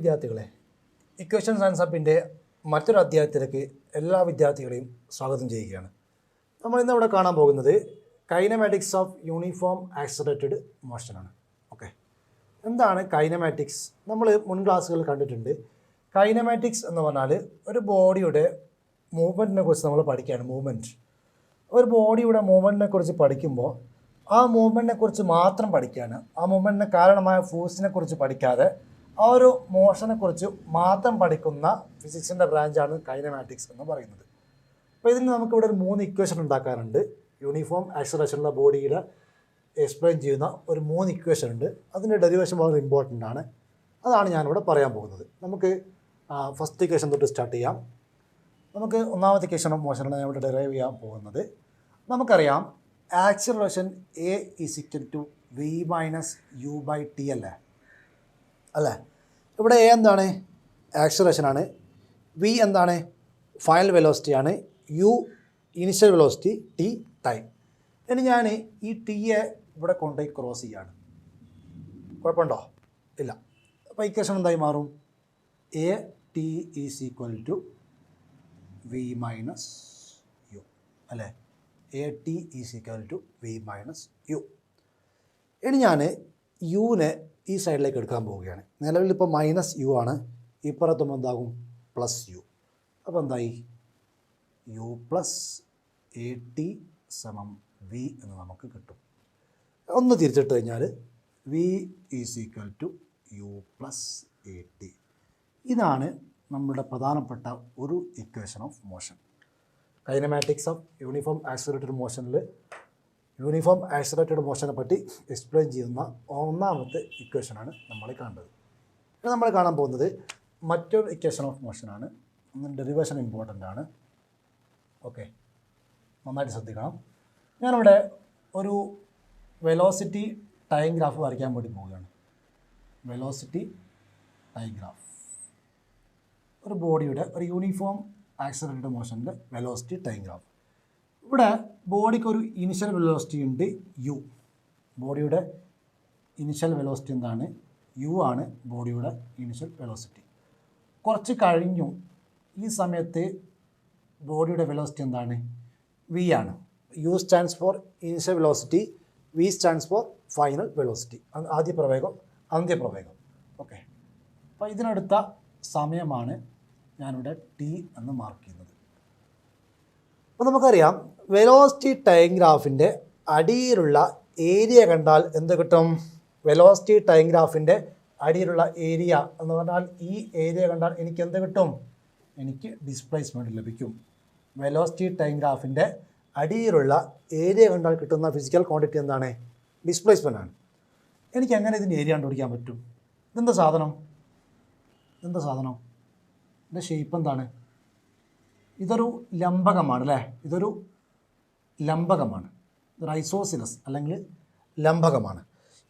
വിദ്യാർത്ഥികളെ, equation science ഹബിൻ്റെ മറ്റൊരു അധ്യായത്തിലേക്ക് എല്ലാ വിദ്യാർത്ഥികളെയും സ്വാഗതം ചെയ്യുകയാണ്. നമ്മൾ ഇന്ന് ഇവിടെ കാണാൻ പോകുന്നത് കൈനമാറ്റിക്സ് ഓഫ് യൂണിഫോം ആക്സിലറേറ്റഡ് മോഷനാണ്. ഓക്കെ, എന്താണ് കൈനമാറ്റിക്സ്? നമ്മൾ മുൻ ക്ലാസ്സുകളിൽ കണ്ടിട്ടുണ്ട്. കൈനമാറ്റിക്സ് എന്ന് പറഞ്ഞാൽ ഒരു ബോഡിയുടെ മൂവ്മെൻറ്റിനെ കുറിച്ച് നമ്മൾ പഠിക്കുകയാണ്. ഒരു ബോഡിയുടെ മൂവ്മെൻറ്റിനെ കുറിച്ച് പഠിക്കുമ്പോൾ ആ മൂവ്മെൻറ്റിനെ കുറിച്ച് മാത്രം പഠിക്കുകയാണ്. ആ മൂവ്മെൻറ്റിന് കാരണമായ ഫോഴ്സിനെ കുറിച്ച് പഠിക്കാതെ ആ ഒരു മോഷനെക്കുറിച്ച് മാത്രം പഠിക്കുന്ന ഫിസിക്സിൻ്റെ ബ്രാഞ്ചാണ് കൈനമാറ്റിക്സ് എന്ന് പറയുന്നത്. അപ്പോൾ ഇതിന് നമുക്കിവിടെ ഒരു 3 ഇക്വേഷൻ ഉണ്ടാക്കാറുണ്ട്. യൂണിഫോം ആക്സിലറേഷനുള്ള ബോഡിയുടെ എക്സ്പ്ലെയിൻ ചെയ്യുന്ന ഒരു 3 ഇക്വേഷൻ ഉണ്ട്. അതിൻ്റെ ഡെറിവേഷൻ വളരെ ഇമ്പോർട്ടൻ്റ് ആണ്. അതാണ് ഞാനിവിടെ പറയാൻ പോകുന്നത്. നമുക്ക് ഫസ്റ്റ് ഇക്വേഷൻ തൊട്ട് സ്റ്റാർട്ട് ചെയ്യാം. നമുക്ക് ഒന്നാമത്തെ ഇക്വേഷൻ ഓഫ് മോഷനാണ് ഞാൻ ഇവിടെ ഡെറൈവ് ചെയ്യാൻ പോകുന്നത്. നമുക്കറിയാം ആക്സിലറേഷൻ A = V - U/T അല്ലേ? ഇവിടെ A എന്താണ്? ആക്സിലറേഷനാണ്. V എന്താണ്? ഫൈനൽ വെലോസിറ്റിയാണ്. U initial velocity, T time. ഇനി ഞാൻ ഈ ടിയെ ഇവിടെ കൊണ്ടുപോയി ക്രോസ് ചെയ്യാണ്. കുഴപ്പമുണ്ടോ? ഇല്ല. അപ്പോൾ ഇക്വേഷൻ എന്തായി മാറും? AT = V - U അല്ലേ? AT = V - U. ഇനി ഞാൻ യുവിനെ ഈ സൈഡിലേക്ക് എടുക്കാൻ പോവുകയാണ്. നിലവിലിപ്പോൾ -U ആണ്. ഇപ്പുറത്തുമ്പോൾ എന്താകും? +U. അപ്പോൾ എന്തായി? U + AT = V എന്ന് നമുക്ക് കിട്ടും. ഒന്ന് തിരിച്ചിട്ട് കഴിഞ്ഞാൽ V = U + AT. ഇതാണ് നമ്മുടെ പ്രധാനപ്പെട്ട ഒരു equation of motion. Kinematics of uniform accelerated മോഷനിൽ യൂണിഫോം ആക്സിലറേറ്റഡ് മോഷനെ പറ്റി എക്സ്പ്ലെയിൻ ചെയ്യുന്ന ഒന്നാമത്തെ ഇക്വേഷനാണ് നമ്മൾ കാണുന്നത്. ഇത് നമ്മൾ കാണാൻ പോകുന്നത് മറ്റൊരു ഇക്വേഷൻ ഓഫ് മോഷനാണ്. ഡെറിവേഷൻ ഇമ്പോർട്ടൻ്റ് ആണ്. ഓക്കെ, നന്നായിട്ട് ശ്രദ്ധിക്കണം. ഞാനിവിടെ ഒരു വെലോസിറ്റി ടൈം ഗ്രാഫ് വരയ്ക്കാൻ വേണ്ടി പോവുകയാണ്. വെലോസിറ്റി ടൈം ഗ്രാഫ്, ഒരു ബോഡിയുടെ ഒരു യൂണിഫോം ആക്സിലറേറ്റഡ് മോഷനിൽ വെലോസിറ്റി ടൈം ഗ്രാഫ്. ഇവിടെ ബോഡിക്ക് ഒരു ഇനിഷ്യൽ വെലോസിറ്റി ഉണ്ട്, U. ബോഡിയുടെ ഇനിഷ്യൽ വെലോസിറ്റി എന്താണ്? U ആണ് ബോഡിയുടെ ഇനിഷ്യൽ വെലോസിറ്റി. കുറച്ച് കഴിഞ്ഞു ഈ സമയത്ത് ബോഡിയുടെ വെലോസിറ്റി എന്താണ്? V ആണ്. U stands for initial velocity, V stands for final velocity. ആദ്യപ്രവേഗം, അന്ത്യപ്രവേഗം. ഓക്കെ, അപ്പോൾ ഇതിനടുത്ത സമയമാണ് ഞാനിവിടെ T എന്ന് മാർക്ക് ചെയ്യുന്നത്. അപ്പോൾ നമുക്കറിയാം വെലോസിറ്റി ടൈം ഗ്രാഫിൻ്റെ അടിയിലുള്ള ഏരിയ കണ്ടാൽ എന്ത് കിട്ടും? വെലോസിറ്റി ടൈം ഗ്രാഫിൻ്റെ അടിയിലുള്ള ഏരിയ എന്ന് പറഞ്ഞാൽ ഈ ഏരിയ കണ്ടാൽ എനിക്ക് എന്ത് കിട്ടും? എനിക്ക് ഡിസ്പ്ലേസ്മെൻറ്റ് ലഭിക്കും. വെലോസിറ്റി ടൈം ഗ്രാഫിൻ്റെ അടിയിലുള്ള ഏരിയ കണ്ടാൽ കിട്ടുന്ന ഫിസിക്കൽ ക്വാണ്ടിറ്റി എന്താണ്? ഡിസ്പ്ലേസ്മെൻ്റ് ആണ്. എനിക്ക് എങ്ങനെ ഇതിൻ്റെ ഏരിയ കണ്ടുപിടിക്കാൻ പറ്റും? ഇതെന്താ സാധനം? ഇതിൻ്റെ ഷേപ്പ് എന്താണ്? ഇതൊരു ലംബകമാണ് അല്ലേ? ഇതൊരു ലംബകമാണ്. ഇതൊരു ഐസോസിലസ് അല്ലെങ്കിൽ ലംബകമാണ്.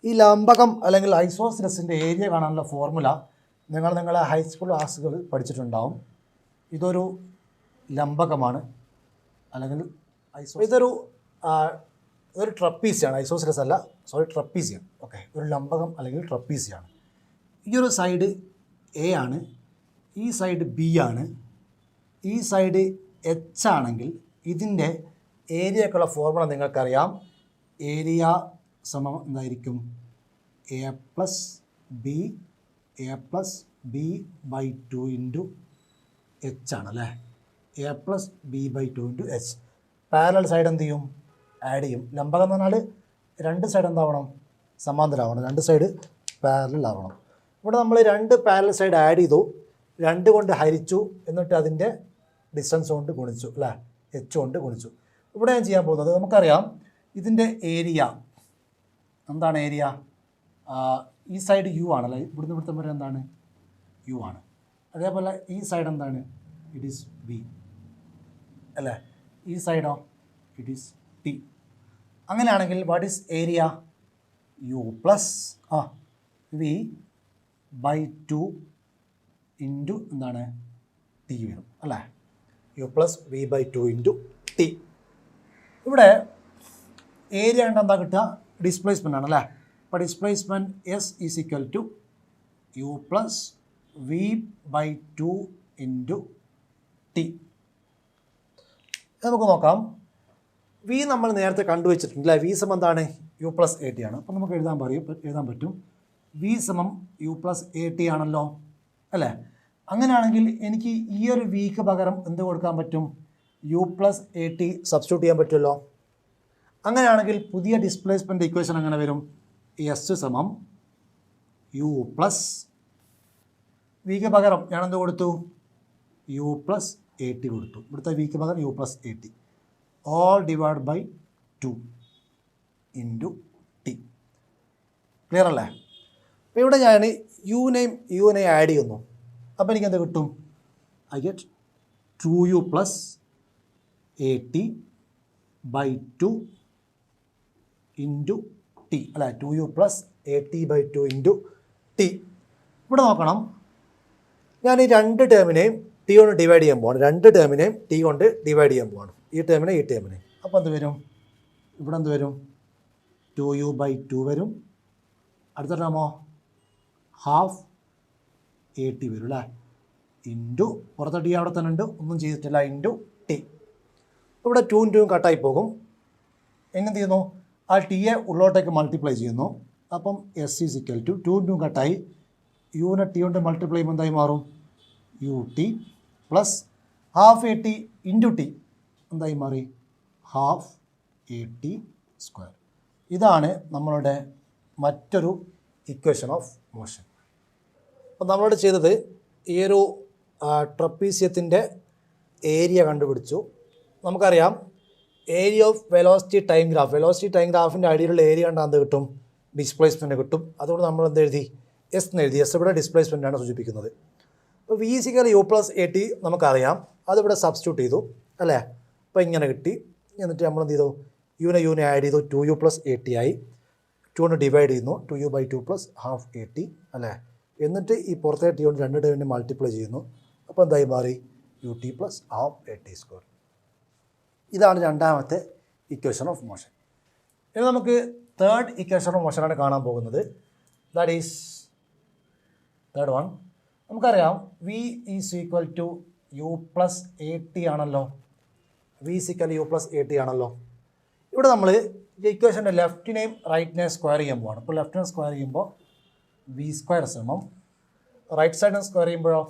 ഈ ലംബകം അല്ലെങ്കിൽ ഐസോസിലസിൻ്റെ ഏരിയ കാണാനുള്ള ഫോർമുല നിങ്ങളെ ഹൈസ്കൂൾ ക്ലാസ്സുകൾ പഠിച്ചിട്ടുണ്ടാവും. ഇതൊരു ലംബകമാണ് അല്ലെങ്കിൽ ഇതൊരു ട്രപ്പീസിയാണ്. ഐസോസിലസ് അല്ല, ട്രപ്പീസിയാണ്. ഓക്കെ, ഒരു ലംബകം അല്ലെങ്കിൽ ട്രപ്പീസിയാണ്. ഈ ഒരു സൈഡ് A ആണ്, ഈ സൈഡ് B ആണ്, ഈ സൈഡ് H ആണെങ്കിൽ ഇതിൻ്റെ ഏരിയക്കുള്ള ഫോർമുല നിങ്ങൾക്കറിയാം. ഏരിയ സമം എന്തായിരിക്കും? A + B/2 × H ആണ് അല്ലേ? A + B/2 × H. Parallel side എന്ത് ചെയ്യും? ആഡ് ചെയ്യും. ലംബകം എന്ന് പറഞ്ഞാൽ രണ്ട് സൈഡ് എന്താവണം? സമാന്തരമാവണം. രണ്ട് സൈഡ് പാരലൽ ആവണം. ഇവിടെ നമ്മൾ 2 പാരലൽ സൈഡ് ആഡ് ചെയ്തു, 2 കൊണ്ട് ഹരിച്ചു, എന്നിട്ട് അതിൻ്റെ ഡിസ്റ്റൻസ് കൊണ്ട് ഗുണിച്ചു അല്ലേ? H കൊണ്ട് ഗുണിച്ചു. ഇവിടെ ഞാൻ ചെയ്യാൻ പോകുന്നത്, നമുക്കറിയാം ഇതിൻ്റെ ഏരിയ എന്താണ്? ഏരിയ ഈ സൈഡ് U ആണല്ലേ? ഇവിടുത്തെ വരെ എന്താണ്? U ആണ്. അതേപോലെ ഈ സൈഡ് എന്താണ്? ഇറ്റ് ഈസ് V അല്ലേ? ഈ സൈഡോ? It is T. അങ്ങനെയാണെങ്കിൽ what is area? U + V/2 × എന്താണ്? T വരും അല്ലേ? U + V/2 × T. ഇവിടെ ഏരിയ കണ്ട് എന്താ കിട്ടുക? ഡിസ്പ്ലേസ്മെൻ്റ് ആണ് അല്ലേ? അപ്പോൾ displacement S = U + v by 2 into t. നമുക്ക് നോക്കാം. വി നമ്മൾ നേരത്തെ കണ്ടുവച്ചിട്ടുണ്ട് അല്ലേ. വി സമം എന്താണ്? യു പ്ലസ് എ ടി ആണ്. അപ്പോൾ നമുക്ക് എഴുതാൻ പറ്റും വി സമം യു പ്ലസ് എ ടി ആണല്ലോ അല്ലേ. അങ്ങനെയാണെങ്കിൽ എനിക്ക് ഈ ഒരു വിക്ക് പകരം എന്ത് കൊടുക്കാൻ പറ്റും? U plus a t substitute ചെയ്യാൻ പറ്റുമല്ലോ. അങ്ങനെയാണെങ്കിൽ പുതിയ ഡിസ്പ്ലേസ്മെൻറ്റ് ഇക്വേഷൻ അങ്ങനെ വരും. എസ് സമം യു പ്ലസ് വിക്ക് പകരം ഞാൻ എന്ത് കൊടുത്തു? യു പ്ലസ് എ ടി കൊടുത്തു. ഇവിടുത്തെ വിക്ക് പകരം u plus a t all divide by 2 into t. Clear അല്ലേ? അപ്പോൾ ഇവിടെ ഞാൻ യുവിനെയും ആഡ് ചെയ്യുന്നു. അപ്പോൾ എനിക്കെന്ത് കിട്ടും? I get 2u plus a t by 2 into t അല്ല 2u plus a t by 2 into t. ഇവിടെ നോക്കണം, ഞാൻ ഈ രണ്ട് ടേമിനെയും ടി കൊണ്ട് ഡിവൈഡ് ചെയ്യാൻ പോവാണ്. രണ്ട് ടേമിനെയും ടി കൊണ്ട് ഡിവൈഡ് ചെയ്യാൻ പോവാണ്. ഈ ടേമിനെ. അപ്പോൾ എന്ത് വരും? ഇവിടെ എന്ത് വരും? 2u ബൈ 2 വരും. അടുത്ത ടേമോ ഹാഫ് എ ടി വരും അല്ലേ. ഇൻറ്റു പുറത്തെ ടി അവിടെ തന്നെ ഉണ്ട്, ഒന്നും ചെയ്തിട്ടില്ല, ഇൻറ്റു ടി. ഇവിടെ 2 യും കട്ടായി പോകും. എങ്ങനെ ചെയ്യുന്നു? ആ ടിയെ ഉള്ളോട്ടേക്ക് മൾട്ടിപ്ലൈ ചെയ്യുന്നു. അപ്പം എസ് ഈസ് ഇക്വൽ ടു 2 കട്ടായി യുവിനെ ടി കൊണ്ട് മൾട്ടിപ്ലൈ ചെയ്യുമ്പോൾ എന്തായി മാറും? U t plus half a t into t എന്തായി മാറി? Half a t square. ഇതാണ് നമ്മളുടെ മറ്റൊരു ഇക്വേഷൻ ഓഫ് മോഷൻ. അപ്പോൾ നമ്മളോട് ചെയ്തത് ഈ ഒരു ട്രപ്പീസിയത്തിൻ്റെ ഏരിയ കണ്ടുപിടിച്ചു. നമുക്കറിയാം ഏരിയ ഓഫ് വെലോസിറ്റി ടൈം ഗ്രാഫിൻ്റെ അടിയിലുള്ള ഏരിയ കണ്ടാൽ എന്ത് കിട്ടും? ഡിസ്പ്ലേസ്മെൻറ്റ് കിട്ടും. അതുകൊണ്ട് നമ്മൾ എന്ത് എഴുതി? എസ് എന്ന് എഴുതി. എസ് ഇവിടെ ഡിസ്പ്ലേസ്മെൻറ്റാണ് സൂചിപ്പിക്കുന്നത്. അപ്പോൾ v is equal u plus a t നമുക്കറിയാം, അതിവിടെ സബ്സ്റ്റിറ്റ്യൂട്ട് ചെയ്തു അല്ലേ. അപ്പോൾ ഇങ്ങനെ കിട്ടി. എന്നിട്ട് നമ്മൾ എന്ത് ചെയ്തു? യുവിനെ ആഡ് ചെയ്തു. 2u പ്ലസ് എ ടി ആയി. 2 കൊണ്ട് ഡിവൈഡ് ചെയ്യുന്നു. 2u by 2 plus half a t അല്ലേ. എന്നിട്ട് ഈ പുറത്തെ ടി കൊണ്ട് രണ്ട് ടൈമിനെ മൾട്ടിപ്ലൈ ചെയ്യുന്നു. അപ്പോൾ എന്തായി മാറി? U t plus half a t square. ഇതാണ് രണ്ടാമത്തെ ഇക്വേഷൻ ഓഫ് മോഷൻ. ഇനി നമുക്ക് തേർഡ് ഇക്വേഷൻ ഓഫ് മോഷനാണ് കാണാൻ പോകുന്നത്. That is third one. നമുക്കറിയാം v is equal to u plus a t ആണല്ലോ. V is equal u plus a t ആണല്ലോ. ഇവിടെ നമ്മൾ ഈ ഇക്വേഷൻ്റെ ലെഫ്റ്റിനെയും റൈറ്റിനെയും സ്ക്വയർ ചെയ്യാൻ പോവാണ്. അപ്പോൾ ലെഫ്റ്റിനെ സ്ക്വയർ ചെയ്യുമ്പോൾ വി സ്ക്വയർ സമം റൈറ്റ് സൈഡിനെ സ്ക്വയർ ചെയ്യുമ്പോഴോ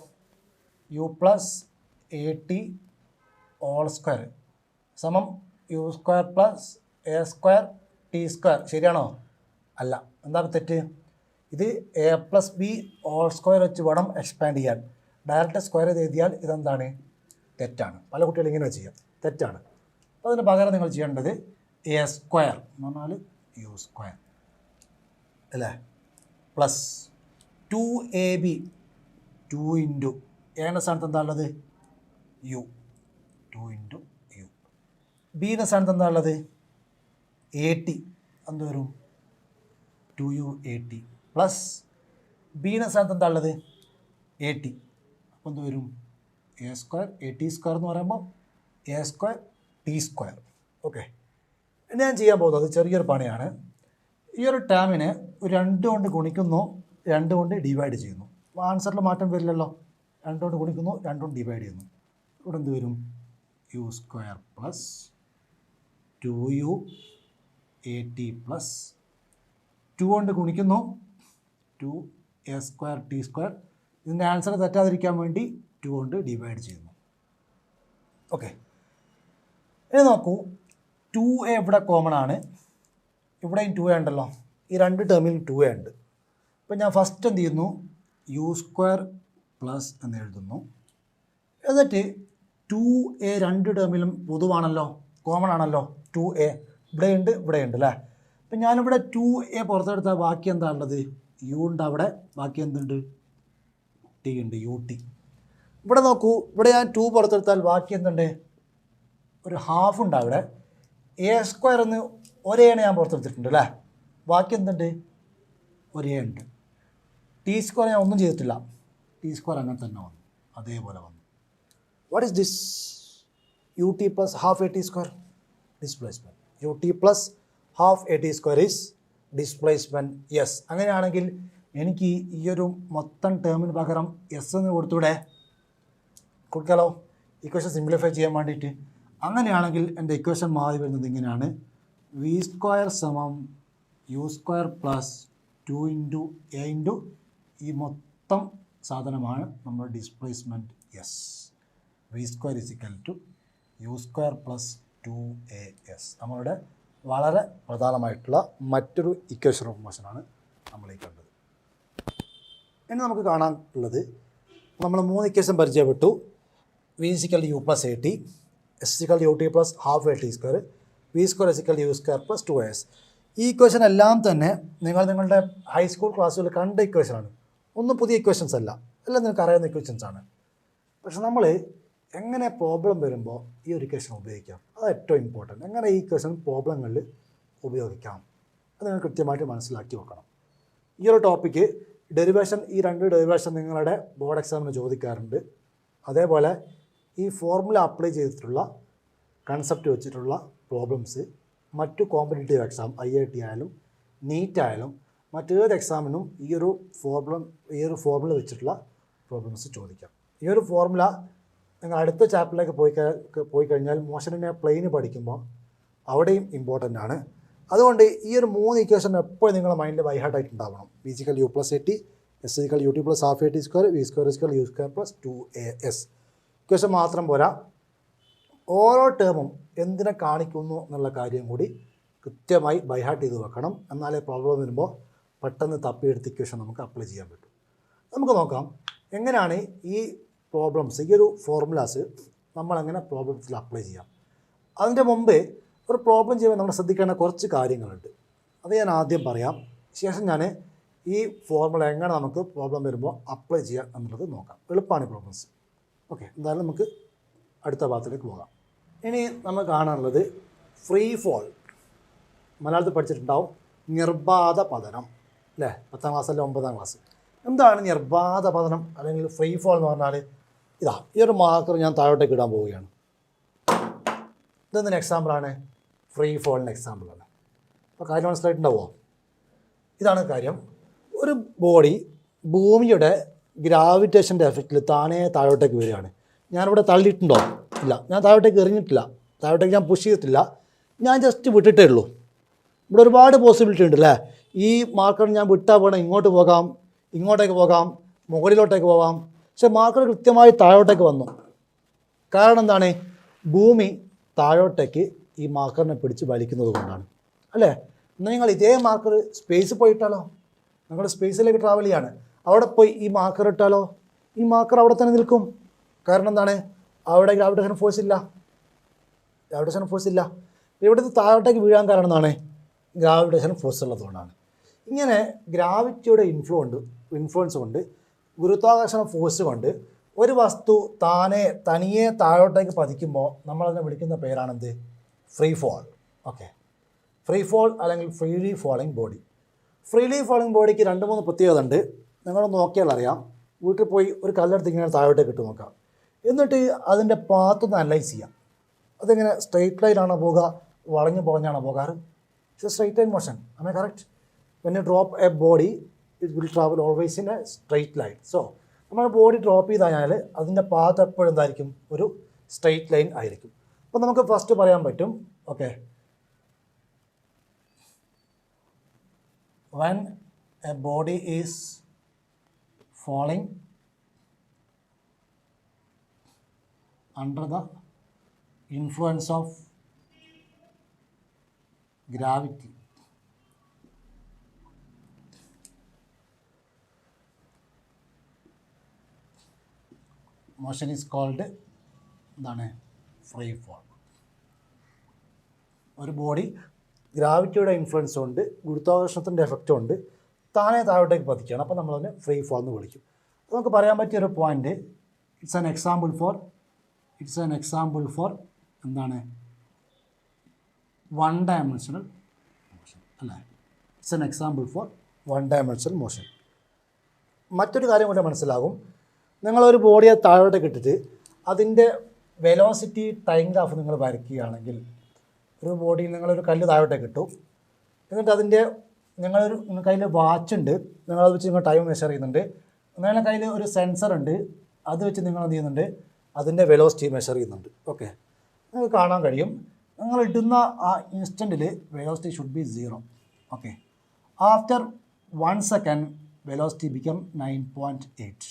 u plus a t whole square സമം u square plus a square t square. ശരിയാണോ? അല്ല. എന്താ തെറ്റ്? ഇത് a plus b whole square വെച്ച് വേണം എക്സ്പാൻഡ് ചെയ്യാൻ. ഡയറക്റ്റ് സ്ക്വയർ ചെയ്ത് എഴുതിയാൽ ഇതെന്താണ്? തെറ്റാണ്. പല കുട്ടികളും ഇങ്ങനെ ചെയ്യാം, തെറ്റാണ്. അപ്പോൾ അതിന് പകരം നിങ്ങൾ ചെയ്യേണ്ടത് എ സ്ക്വയർ എന്ന് പറഞ്ഞാൽ യു സ്ക്വയർ അല്ലേ പ്ലസ് 2ab 2 ഇൻറ്റു എയുടെ സ്ഥാനത്ത് എന്താ ഉള്ളത്? U 2 into u. ബിയുടെ സ്ഥാനത്ത് എന്താ ഉള്ളത്? എ ടി എന്ത് വരും? 2u എ ടി പ്ലസ് ബിയുടെ സ്ഥാനത്ത് എന്താ ഉള്ളത്? A T. അപ്പോൾ എന്ത് വരും? A square A t square എന്ന് പറയുമ്പോൾ A square t square. Okay. ഞാൻ ചെയ്യാൻ പോകുന്നത് ചെറിയൊരു പണിയാണ്. ഈ ഒരു ടേമിനെ 2 കൊണ്ട് ഗുണിക്കുന്നു, 2 കൊണ്ട് ഡിവൈഡ് ചെയ്യുന്നു. അപ്പോൾ ആൻസറിൽ മാറ്റം വരില്ലല്ലോ. 2 കൊണ്ട് ഗുണിക്കുന്നു, 2 കൊണ്ട് ഡിവൈഡ് ചെയ്യുന്നു. ഇവിടെ എന്ത് വരും? U square plus 2u a t plus 2 കൊണ്ട് ഗുണിക്കുന്നു 2 എ സ്ക്വയർ ടി സ്ക്വയർ. ഇതിൻ്റെ ആൻസർ തെറ്റാതിരിക്കാൻ വേണ്ടി 2 കൊണ്ട് ഡിവൈഡ് ചെയ്യുന്നു. ഓക്കെ. ഇനി നോക്കൂ, 2a ഇവിടെ കോമൺ ആണ്. ഇവിടെയും 2a ഉണ്ടല്ലോ. ഈ രണ്ട് ടേമിൽ 2a ഉണ്ട്. അപ്പോൾ ഞാൻ ഫസ്റ്റ് എന്ത് ചെയ്യുന്നു? യു സ്ക്വയർ പ്ലസ് എന്ന് എഴുതുന്നു. എന്നിട്ട് 2a രണ്ട് ടേമിലും പൊതുവാണല്ലോ, കോമൺ ആണല്ലോ. 2a ഇവിടെയുണ്ട്, ഇവിടെയുണ്ട് അല്ലേ. അപ്പം ഞാനിവിടെ 2a പുറത്തെടുത്താൽ ബാക്കി എന്താ ഉള്ളത്? യു ഉണ്ട് അവിടെ, ബാക്കി എന്തുണ്ട്? ടി ഉണ്ട്, യു ടി. ഇവിടെ നോക്കൂ, ഇവിടെ ഞാൻ 2 പുറത്തെടുത്താൽ ബാക്കി എന്തുണ്ട്? ഒരു ഹാഫ് ഉണ്ട് അവിടെ. എ സ്ക്വയർ എന്ന് ഒരേണ് ഞാൻ പുറത്തെടുത്തിട്ടുണ്ട് അല്ലേ. ബാക്കി എന്തുണ്ട്? ഒരേ ഉണ്ട്. ടി സ്ക്വയർ ഞാൻ ഒന്നും ചെയ്തിട്ടില്ല. ടി സ്ക്വയർ അങ്ങനെ തന്നെ വന്നു, അതേപോലെ വന്നു. What is this? U t plus half a t square displacement. U t plus half a t square is displacement. Yes. അങ്ങനെയാണെങ്കിൽ എനിക്ക് ഈ ഒരു മൊത്തം ടേമിന് പകരം എസ് എന്ന് കൊടുക്കാലോ, ഇക്വേഷൻ സിംപ്ലിഫൈ ചെയ്യാൻ വേണ്ടിയിട്ട്. അങ്ങനെയാണെങ്കിൽ എൻ്റെ ഇക്വേഷൻ മാറി വരുന്നത് ഇങ്ങനെയാണ്: വി സ്ക്വയർ സമം u square plus 2 × a into ഈ മൊത്തം സാധനമാണ് നമ്മുടെ displacement s. V square is equal to u square plus 2as. നമ്മളുടെ വളരെ പ്രധാനമായിട്ടുള്ള മറ്റൊരു ഇക്വേഷൻ ഓഫ് മോഷനാണ് നമ്മൾ ഈ കണ്ടത്. ഇനി നമുക്ക് കാണാനുള്ളത്, നമ്മൾ 3 ഇക്വേഷൻ പരിചയപ്പെട്ടു. V is equal u plus a t, s is equal u t plus half a t square, v square is equal u square plus 2as. ഈ ഇക്വേഷൻ എല്ലാം തന്നെ നിങ്ങളുടെ ഹൈസ്കൂൾ ക്ലാസ്സുകളിൽ കണ്ട ഇക്വേഷനാണ്. ഒന്നും പുതിയ ഇക്വേഷൻസ് അല്ല, എല്ലാം നിങ്ങൾക്ക് അറിയാവുന്ന ഇക്വേഷൻസാണ്. പക്ഷെ നമ്മൾ എങ്ങനെ പ്രോബ്ലം വരുമ്പോൾ ഈ ഒരു ഇക്വേഷൻ ഉപയോഗിക്കാം, അത് ഏറ്റവും ഇമ്പോർട്ടൻറ്റ്. എങ്ങനെ ഈ ഇക്വേഷൻ പ്രോബ്ലങ്ങളിൽ ഉപയോഗിക്കാം അത് നിങ്ങൾ കൃത്യമായിട്ട് മനസ്സിലാക്കി വെക്കണം. ഈ ഒരു ടോപ്പിക്ക് ഡെറിവേഷൻ, ഈ 2 ഡെറിവേഷൻ നിങ്ങളുടെ ബോർഡ് എക്സാമിന് ചോദിക്കാറുണ്ട്. അതേപോലെ ഈ ഫോർമുല അപ്ലൈ ചെയ്തിട്ടുള്ള കൺസെപ്റ്റ് വെച്ചിട്ടുള്ള പ്രോബ്ലംസ് മറ്റു കോമ്പറ്റേറ്റീവ് എക്സാം, IIT ആയാലും നീറ്റ് ആയാലും മറ്റേത് എക്സാമിനും ഈ ഒരു ഫോർമുല വെച്ചിട്ടുള്ള പ്രോബ്ലംസ് ചോദിക്കാം. ഈ ഒരു ഫോർമുല നിങ്ങൾ അടുത്ത ചാപ്റ്ററിലേക്ക് പോയി കഴിഞ്ഞാൽ മോഷനിനെ പ്ലെയിന് പഠിക്കുമ്പോൾ അവിടെയും ഇമ്പോർട്ടൻ്റ് ആണ്. അതുകൊണ്ട് ഈ ഒരു 3 ഇക്വേഷൻ എപ്പോഴും നിങ്ങളുടെ മൈൻഡിൽ ബൈ ഹാർട്ട് ആയിട്ടുണ്ടാവണം. V is equal u plus a t, s is equal u t plus half a t square, v square is equal u square plus 2as. Equation മാത്രം പോരാ, ഓരോ ടേമും എന്തിനെ കാണിക്കുന്നു എന്നുള്ള കാര്യം കൂടി കൃത്യമായി ബൈ ഹാർട്ട് ചെയ്ത് വെക്കണം. എന്നാലേ പ്രോബ്ലം വരുമ്പോൾ പെട്ടെന്ന് തപ്പിയെടുത്ത് ഇക്വേഷൻ നമുക്ക് അപ്ലൈ ചെയ്യാൻ പറ്റും. നമുക്ക് നോക്കാം എങ്ങനെയാണ് ഈ പ്രോബ്ലംസ്, ഈ ഒരു ഫോർമുലാസ് നമ്മളെങ്ങനെ പ്രോബ്ലംസിൽ അപ്ലൈ ചെയ്യാം. അതിൻ്റെ മുമ്പ് ഒരു പ്രോബ്ലം ചെയ്യുമ്പോൾ നമ്മൾ ശ്രദ്ധിക്കേണ്ട കുറച്ച് കാര്യങ്ങളുണ്ട്. അത് ഞാൻ ആദ്യം പറയാം, ശേഷം ഞാൻ ഈ ഫോർമുല എങ്ങനെ നമുക്ക് പ്രോബ്ലം വരുമ്പോൾ അപ്ലൈ ചെയ്യാം എന്നുള്ളത് നോക്കാം. എളുപ്പമാണ് പ്രോബ്ലംസ്. ഓക്കെ, എന്തായാലും നമുക്ക് അടുത്ത ഭാഗത്തിലേക്ക് പോകാം. ഇനി നമ്മൾ കാണാനുള്ളത് ഫ്രീ ഫോൾ. മലയാളത്തിൽ പഠിച്ചിട്ടുണ്ടാവും, നിർബാധ പതനം അല്ലേ? 10ാം ക്ലാസ് അല്ലെ 9ാം ക്ലാസ്. എന്താണ് നിർബാധ പതനം അല്ലെങ്കിൽ ഫ്രീ ഫോൾ എന്ന് പറഞ്ഞാൽ? ഇതാ, ഈ ഒരു മാർക്കർ ഞാൻ താഴോട്ടേക്ക് ഇടാൻ പോവുകയാണ്. ഇതെന്തിന് എക്സാമ്പിളാണ്? ഫ്രീ ഫോളിന് എക്സാമ്പിളാണ്. അപ്പോൾ കാര്യം മനസ്സിലായിട്ടുണ്ടാവുമോ? ഇതാണ് കാര്യം. ഒരു ബോഡി ഭൂമിയുടെ ഗ്രാവിറ്റേഷൻ്റെ എഫക്റ്റിൽ താനേ താഴോട്ടേക്ക് വരികയാണ്. ഞാനിവിടെ തള്ളിയിട്ടുണ്ടോ? ഇല്ല. ഞാൻ താഴോട്ടേക്ക് എറിഞ്ഞിട്ടില്ല, താഴോട്ടേക്ക് ഞാൻ പുഷ് ചെയ്തിട്ടില്ല, ഞാൻ ജസ്റ്റ് വിട്ടിട്ടേ ഉള്ളൂ. ഇവിടെ ഒരുപാട് പോസിബിലിറ്റി ഉണ്ട് അല്ലേ? ഈ മാർക്കർ ഞാൻ വിട്ടാൽ വേണം ഇങ്ങോട്ട് പോകാം, ഇങ്ങോട്ടേക്ക് പോകാം, മുകളിലോട്ടേക്ക് പോകാം. പക്ഷെ മാർക്കർ കൃത്യമായി താഴോട്ടേക്ക് വന്നു. കാരണം എന്താണ്? ഭൂമി താഴോട്ടേക്ക് ഈ മാർക്കറിനെ പിടിച്ച് വലിക്കുന്നത് കൊണ്ടാണ് അല്ലേ? എന്നാൽ നിങ്ങൾ ഇതേ മാർക്കർ സ്പേസിൽ പോയിട്ടാലോ? നിങ്ങൾ സ്പേസിലേക്ക് ട്രാവൽ ചെയ്യാണ്, അവിടെ പോയി ഈ മാർക്കർ ഇട്ടാലോ? ഈ മാർക്കർ അവിടെ തന്നെ നിൽക്കും. കാരണം എന്താണ്? അവിടെ ഗ്രാവിറ്റേഷൻ ഫോഴ്സ് ഇല്ല. ഇവിടുത്തെ താഴോട്ടേക്ക് വീഴാൻ കാരണം എന്താണ്? ഗ്രാവിറ്റേഷൻ ഫോഴ്സ് ഉള്ളതുകൊണ്ടാണ്. ഇങ്ങനെ ഗ്രാവിറ്റിയുടെ ഇൻഫ്ലുവൻസ് കൊണ്ട്, ഗുരുത്വാകർഷണ ഫോഴ്സ് കൊണ്ട് ഒരു വസ്തു തനിയെ താഴോട്ടേക്ക് പതിക്കുമ്പോൾ നമ്മളതിനെ വിളിക്കുന്ന പേരാണെന്ത്? Free fall. Okay, free fall അല്ലെങ്കിൽ freely falling body. Freely falling ബോഡിക്ക് 2-3 പ്രത്യേകത ഉണ്ട്. നിങ്ങളൊന്ന് നോക്കിയാൽ അറിയാം. വീട്ടിൽ പോയി ഒരു കല്ലെടുത്ത് ഇങ്ങനെ താഴോട്ടേക്ക് ഇട്ട് നോക്കാം, എന്നിട്ട് അതിൻ്റെ പാത്തൊന്ന് അനലൈസ് ചെയ്യാം. അതിങ്ങനെ സ്ട്രെയിറ്റ് ലൈനാണോ പോകുക, വളഞ്ഞു പൊളഞ്ഞാണോ പോകാറ്? It's a straight line motion. Am I correct? When you drop a body it will travel always in a straight line. So നമ്മൾ ബോഡി ഡ്രോപ്പ് ചെയ്ത് കഴിഞ്ഞാൽ അതിൻ്റെ പാത്ത് എപ്പോഴും എന്തായിരിക്കും? ഒരു സ്ട്രെയിറ്റ് ലൈൻ ആയിരിക്കും. അപ്പോൾ നമുക്ക് ഫസ്റ്റ് പറയാൻ പറ്റും, okay, when a body is falling under the influence of gravity, motion is called എന്താണ്? Free fall. ഒരു ബോഡി ഗ്രാവിറ്റിയുടെ ഇൻഫ്ലുവൻസ് കൊണ്ട്, ഗുരുത്വാകർഷണത്തിൻ്റെ എഫക്റ്റ് കൊണ്ട് താനേ താഴോട്ടേക്ക് പതിക്കുകയാണ്. അപ്പോൾ നമ്മളതിനെ ഫ്രീ ഫോൾ എന്ന് വിളിക്കും. നമുക്ക് പറയാൻ പറ്റിയൊരു point, it's an example for എന്താണ്? 1 ഡയമെൻഷണൽ മോഷൻ അല്ലേ? It's an example for 1 dimensional motion. മറ്റൊരു കാര്യം കൂടെ മനസ്സിലാകും. നിങ്ങളൊരു ബോഡിയെ താഴോട്ടേക്ക് ഇട്ടിട്ട് അതിൻ്റെ വെലോസിറ്റി ടൈം ഗ്രാഫ് നിങ്ങൾ വരയ്ക്കുകയാണെങ്കിൽ, ഒരു ബോഡിയിൽ നിങ്ങളൊരു കല്ല് താഴോട്ടേക്ക് ഇട്ടു, എന്നിട്ട് അതിൻ്റെ നിങ്ങളുടെ കയ്യിൽ വാച്ച് ഉണ്ട്, നിങ്ങളത് വെച്ച് നിങ്ങൾ ടൈം മെഷർ ചെയ്യുന്നുണ്ട്. നിങ്ങളുടെ കയ്യിൽ ഒരു സെൻസർ ഉണ്ട്, അത് വെച്ച് നിങ്ങൾ എന്ത് ചെയ്യുന്നുണ്ട്, അതിൻ്റെ വെലോസിറ്റി മെഷർ ചെയ്യുന്നുണ്ട്. ഓക്കെ, നിങ്ങൾക്ക് കാണാൻ കഴിയും നിങ്ങൾ ഇടുന്ന ആ ഇൻസ്റ്റൻറ്റിൽ velocity should be 0. Okay, after 1 second velocity become 9.8.